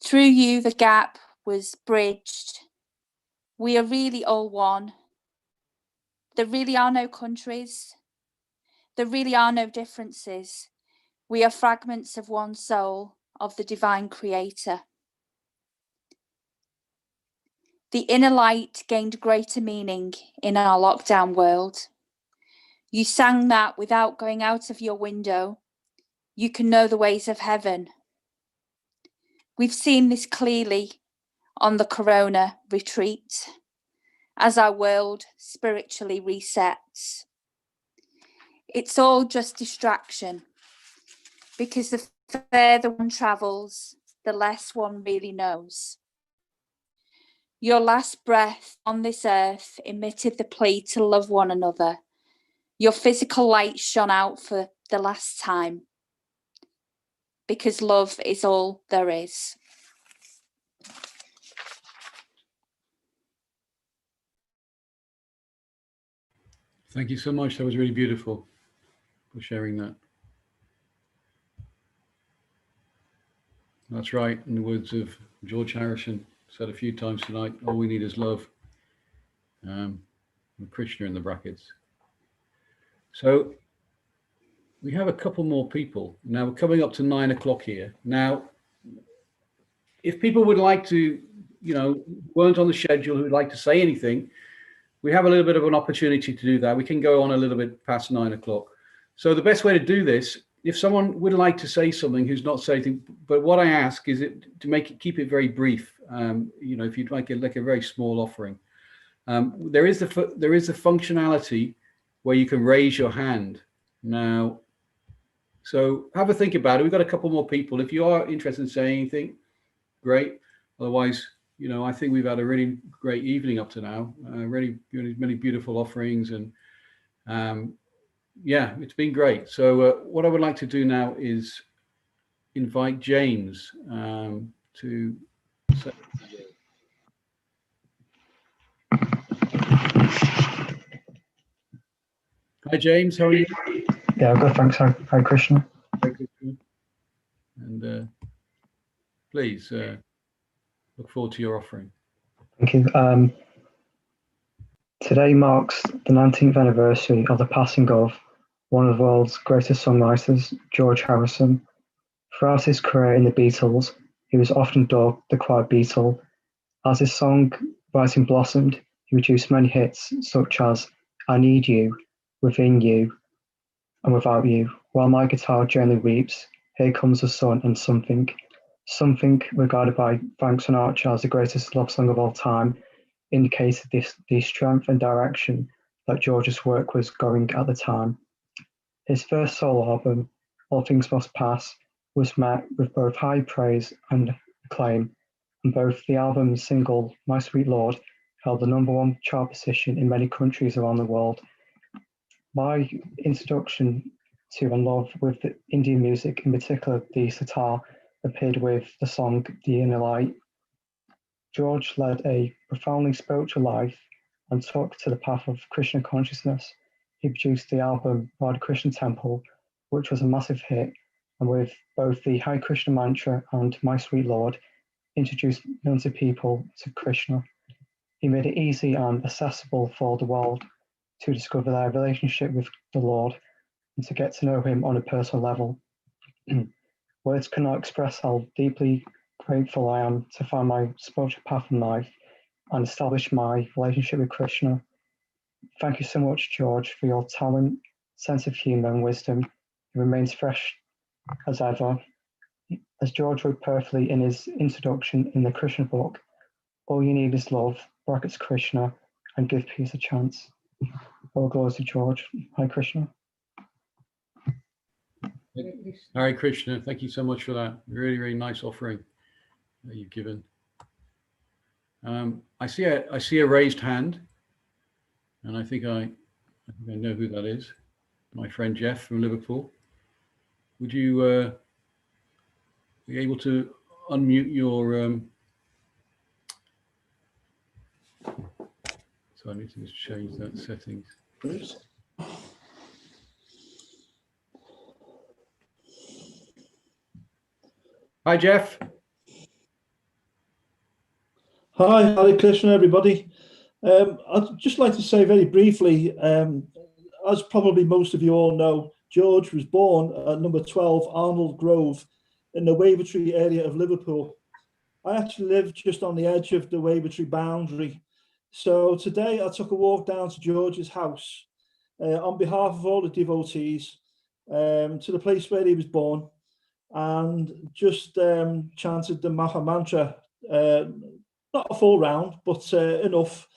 Through you, the gap was bridged. We are really all one. There really are no countries. There really are no differences. We are fragments of one soul, of the divine creator. The inner light gained greater meaning in our lockdown world. You sang that without going out of your window. You can know the ways of heaven. We've seen this clearly on the Corona retreat as our world spiritually resets. It's all just distraction, because the further one travels, the less one really knows. Your last breath on this earth emitted the plea to love one another. Your physical light shone out for the last time, because love is all there is. Thank you so much. That was really beautiful for sharing that. That's right. In the words of George Harrison, said a few times tonight, all we need is love. And Krishna in the brackets. So we have a couple more people. Now we're coming up to 9 o'clock here. Now, if people would like to, weren't on the schedule, who would like to say anything, we have a little bit of an opportunity to do that. We can go on a little bit past 9 o'clock. So the best way to do this, if someone would like to say something who's not saying, but what I ask is to keep it very brief. If you'd like a very small offering, there is the functionality where you can raise your hand now. So have a think about it. We've got a couple more people. If you are interested in saying anything, great. Otherwise, I think we've had a really great evening up to now. Really many beautiful offerings, and yeah, it's been great. So what I would like to do now is invite James to say. Hi, James. How are you? Yeah, good. Thanks. Hi, Krishna. Hi, Krishna. And please. Look forward to your offering. Thank you. Today marks the 19th anniversary of the passing of one of the world's greatest songwriters, George Harrison. Throughout his career in the Beatles, he was often dubbed the Quiet Beatle. As his songwriting blossomed, he produced many hits such as I Need You, Within You, and Without You. While My Guitar Gently Weeps, Here Comes the Sun, and Something. Something, regarded by Frank Sinatra as the greatest love song of all time, indicated the strength and direction that George's work was going at the time. His first solo album, All Things Must Pass, was met with both high praise and acclaim, and both the album's single, My Sweet Lord, held the #1 chart position in many countries around the world. My introduction to and love with Indian music, in particular the sitar, appeared with the song The Inner Light. George led a profoundly spiritual life and took to the path of Krishna consciousness. He produced the album Radha Krishna Temple, which was a massive hit, and with both the Hare Krishna mantra and My Sweet Lord, introduced millions of people to Krishna. He made it easy and accessible for the world to discover their relationship with the Lord and to get to know him on a personal level. Words cannot express how deeply grateful I am to find my spiritual path in life and establish my relationship with Krishna. Thank you so much, George, for your talent, sense of humor, and wisdom. It remains fresh as ever. As George wrote perfectly in his introduction in the Krishna book, all you need is love, brackets Krishna, and give peace a chance. All glories to George. Hare Krishna. Hare Krishna, thank you so much for that. Really, really nice offering that you've given. I see a raised hand, and I think I know who that is. My friend Jeff from Liverpool. Would you be able to unmute your? So I need to just change that settings. Please. Hi, Jeff. Hi, Hare Krishna, everybody. I'd just like to say very briefly, as probably most of you all know, George was born at number 12 Arnold Grove in the Wavertree area of Liverpool. I actually live just on the edge of the Wavertree boundary. So today I took a walk down to George's house on behalf of all the devotees to the place where he was born, and just chanted the Maha Mantra, not a full round, but enough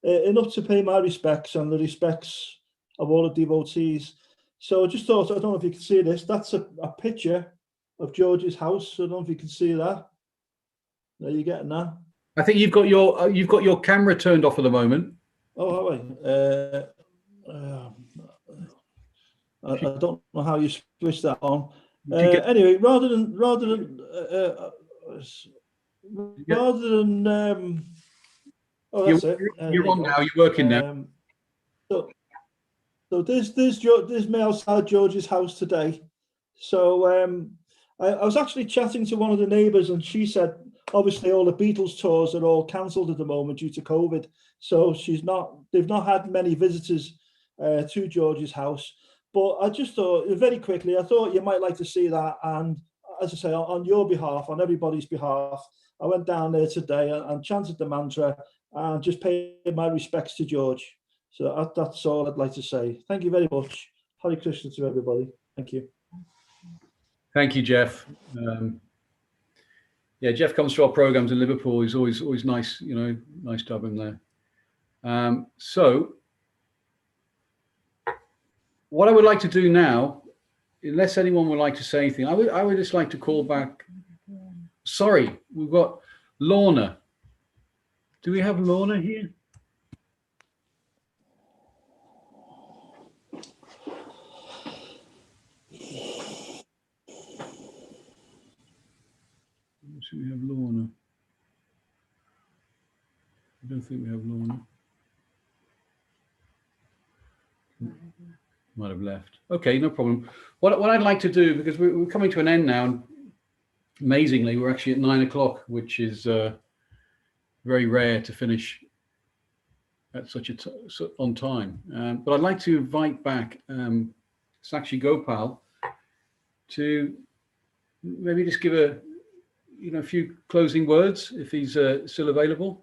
to pay my respects and the respects of all the devotees. So I just thought, I don't know if you can see this, that's a picture of George's house. I don't know if you can see that. Are you getting that? I think you've got your camera turned off at the moment. Oh, have I? I don't know how you switch that on. Anyway, rather than oh, that's it. You're on now. You're working now. So there's me outside George's house today. So I was actually chatting to one of the neighbours, and she said, obviously all the Beatles tours are all cancelled at the moment due to COVID. So they've not had many visitors to George's house. But I just thought, very quickly, I thought you might like to see that. And as I say, on your behalf, on everybody's behalf, I went down there today and chanted the mantra and just paid my respects to George. So that's all I'd like to say. Thank you very much. Hare Krishna to everybody. Thank you. Thank you, Jeff. Yeah, Jeff comes to our programs in Liverpool. He's always nice, nice to have him there. So what I would like to do now, unless anyone would like to say anything, I would just like to call back. Sorry, we've got Lorna. Do we have Lorna here? Do we have Lorna? I don't think we have Lorna. Might have left. Okay, no problem. What I'd like to do, because we're coming to an end now, amazingly, we're actually at 9 o'clock, which is very rare to finish at such a on time. But I'd like to invite back Sakshi Gopal to maybe just give a few closing words if he's still available.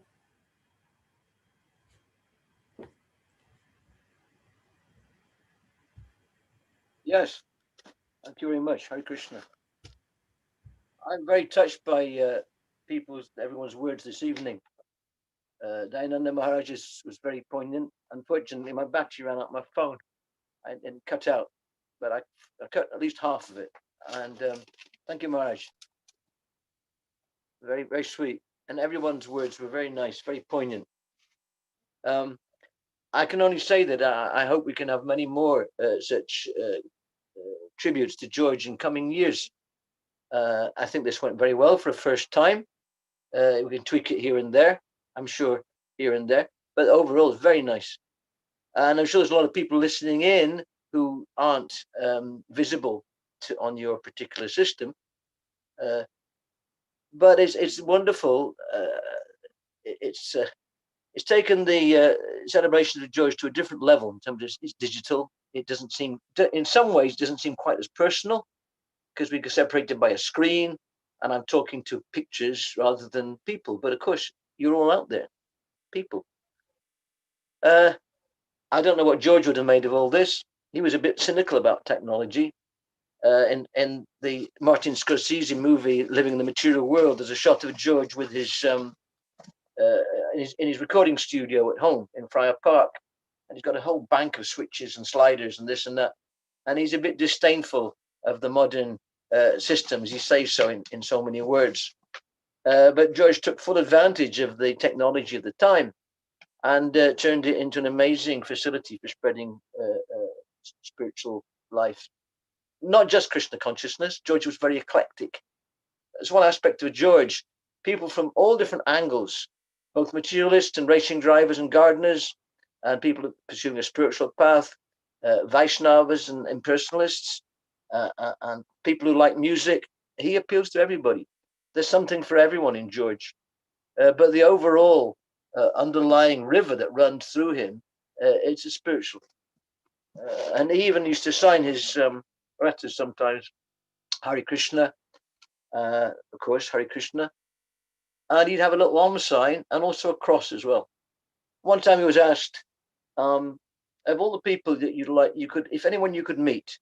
Yes, thank you very much. Hare Krishna. I'm very touched by everyone's words this evening. Dayananda Maharaj was very poignant. Unfortunately, my battery ran out my phone and cut out, but I cut at least half of it. And thank you, Maharaj. Very, very sweet. And everyone's words were very nice, very poignant. I can only say that I hope we can have many more such tributes to George in coming years. I think this went very well for a first time. We can tweak it here and there, I'm sure, here and there, but overall it's very nice. And I'm sure there's a lot of people listening in who aren't visible on your particular system. But it's wonderful. It's taken the celebration of George to a different level in terms of it's digital. It doesn't seem, in some ways, doesn't seem quite as personal because we get separated by a screen and I'm talking to pictures rather than people. But of course, you're all out there, people. I don't know what George would have made of all this. He was a bit cynical about technology. In the Martin Scorsese movie, Living in the Material World, there's a shot of George with his in his recording studio at home in Friar Park, and he's got a whole bank of switches and sliders and this and that, and he's a bit disdainful of the modern systems. He says so in so many words, but George took full advantage of the technology of the time and turned it into an amazing facility for spreading spiritual life, not just Krishna consciousness. George was very eclectic. That's one aspect of George. People from all different angles, both materialists and racing drivers and gardeners, and people pursuing a spiritual path, Vaishnavas and impersonalists, and people who like music. He appeals to everybody. There's something for everyone in George. But the overall underlying river that runs through him, it's a spiritual. And he even used to sign his letters sometimes, Hare Krishna, of course, Hare Krishna. And he'd have a little Om sign and also a cross as well. One time he was asked, of all the people that you'd like, if anyone you could meet,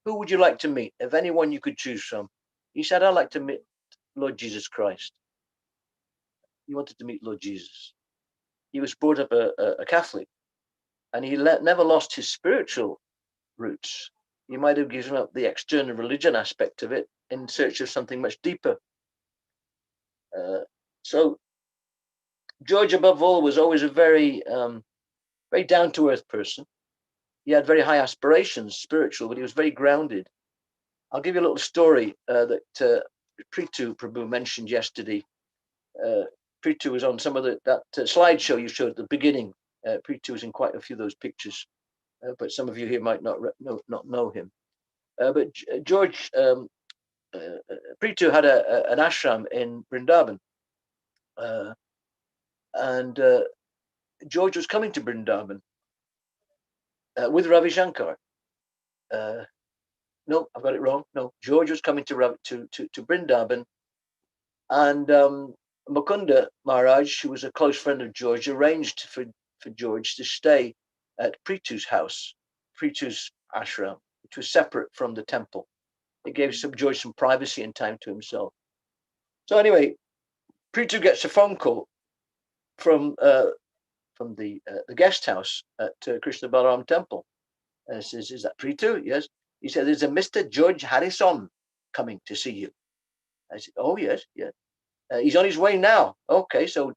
who would you like to meet? If anyone you could choose from? He said, I'd like to meet Lord Jesus Christ. He wanted to meet Lord Jesus. He was brought up a Catholic, and he never lost his spiritual roots. He might have given up the external religion aspect of it in search of something much deeper. So George, above all, was always a very, very down-to-earth person. He had very high aspirations, spiritual, but he was very grounded. I'll give you a little story that Prithu Prabhu mentioned yesterday. Prithu was on some of that slideshow you showed at the beginning. Prithu was in quite a few of those pictures, but some of you here might not know him. But George, Prithu had an ashram in Vrindavan, and George was coming to Vrindavan with Ravi Shankar. No, I've got it wrong. No, George was coming to Vrindavan, and Mukunda Maharaj, who was a close friend of George, arranged for George to stay at Prithu's house, Prithu's ashram, which was separate from the temple. It gave George some privacy and time to himself. So anyway, Prithu gets a phone call from the guest house at Krishna Balaram temple. Says, is that Prithu? Yes. He said, there's a Mr. George Harrison coming to see you. I said, oh, yes, yes. He's on his way now. Okay, so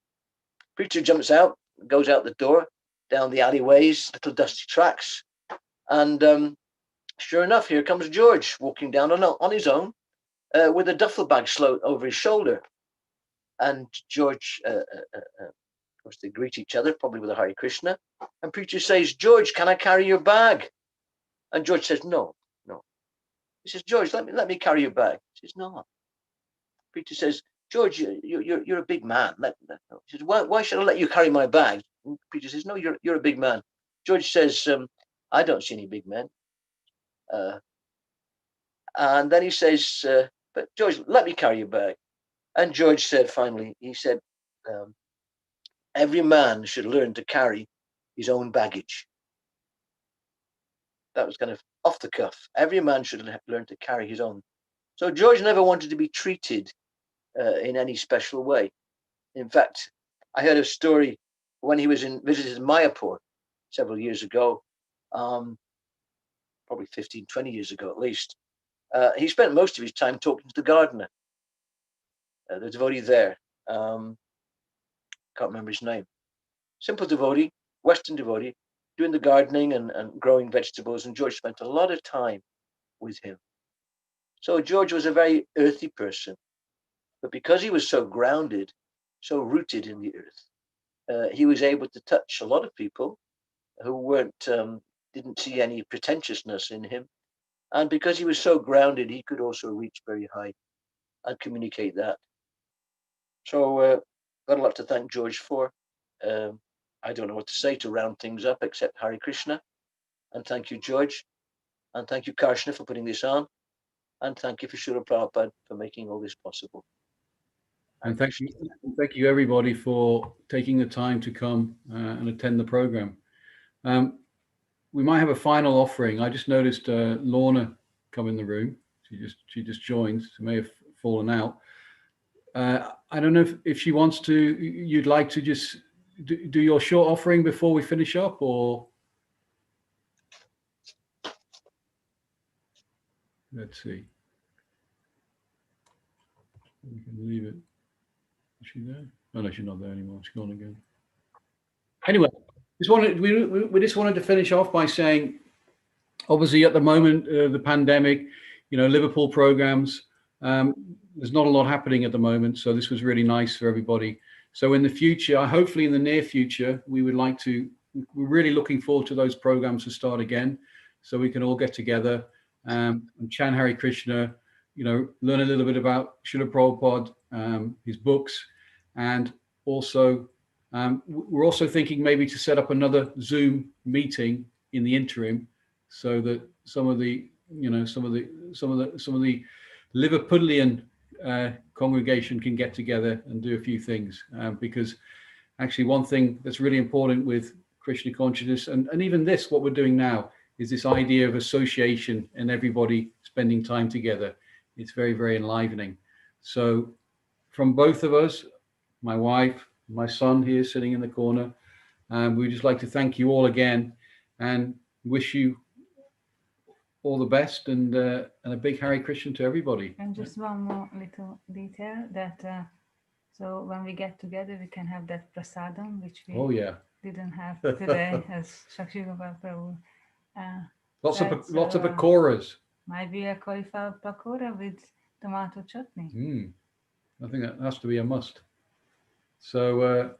Prithu jumps out, goes out the door, down the alleyways, little dusty tracks. And sure enough, here comes George walking down on his own with a duffel bag slung over his shoulder. And George, of course, they greet each other, probably with a Hare Krishna. And Prithu says, George, can I carry your bag? And George says, no, no. He says, George, let me carry your bag. He says, no. Peter says, George, you're a big man. He says, why should I let you carry my bag? And Peter says, no, you're a big man. George says, I don't see any big men. And then he says, but George, let me carry your bag. And George said, finally, he said, every man should learn to carry his own baggage. That was kind of off the cuff. Every man should learn to carry his own. So George never wanted to be treated in any special way. In fact, I heard a story when he was visited Mayapur several years ago, probably 15, 20 years ago at least. He spent most of his time talking to the gardener, the devotee there. Can't remember his name. Simple devotee, Western devotee, doing the gardening and growing vegetables, and George spent a lot of time with him. So George was a very earthy person, but because he was so grounded, so rooted in the earth, he was able to touch a lot of people who didn't see any pretentiousness in him. And because he was so grounded, he could also reach very high and communicate that. So got a lot to thank George for. I don't know what to say to round things up except Hare Krishna. And thank you, George. And thank you, Karshna, for putting this on. And thank you for Srila Prabhupada for making all this possible. And thank you everybody for taking the time to come and attend the program. We might have a final offering. I just noticed Lorna come in the room. She just joined. She may have fallen out. I don't know if she wants to. You'd like to just do your short offering before we finish up, or let's see. We can leave it. Is she there? Oh no, she's not there anymore. She's gone again. Anyway, we just wanted to finish off by saying, obviously at the moment, the pandemic, Liverpool programs, there's not a lot happening at the moment. So this was really nice for everybody. So in the future, hopefully in the near future, we're really looking forward to those programs to start again. So we can all get together and chant Hare Krishna, learn a little bit about Srila Prabhupada, his books, and also we're also thinking maybe to set up another Zoom meeting in the interim, so that some of the Liverpudlian congregation can get together and do a few things. Because actually, one thing that's really important with Krishna consciousness, and even this, what we're doing now, is this idea of association and everybody spending time together. It's very, very enlivening. So from both of us, my wife, my son here sitting in the corner, we'd just like to thank you all again and wish you all the best, and a big Hare Krishna to everybody. And just one more little detail, that so when we get together, we can have that prasadam, which we didn't have today, as Shakshi Gopal Prabhu. Lots of pakoras. Might be a cauliflower pakora with tomato chutney. I think that has to be a must. So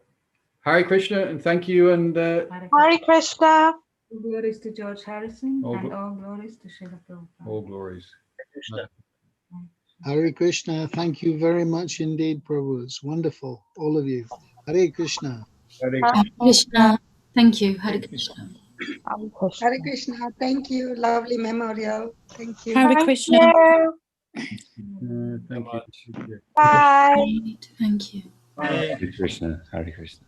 Hare Krishna, and thank you, and Hare Krishna. All glories to George Harrison, and all glories to Srila Prabhupada. All glories. Hare Krishna. Thank you very much indeed, Prabhu. It's wonderful, all of you. Hare Krishna. Hare Krishna. Thank you. Hare Krishna. Hare Krishna. Thank you. Lovely memorial. Thank you. Hare Krishna. Thank you. Bye. Thank you. Hare Krishna. Hare Krishna.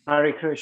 Hare Krishna.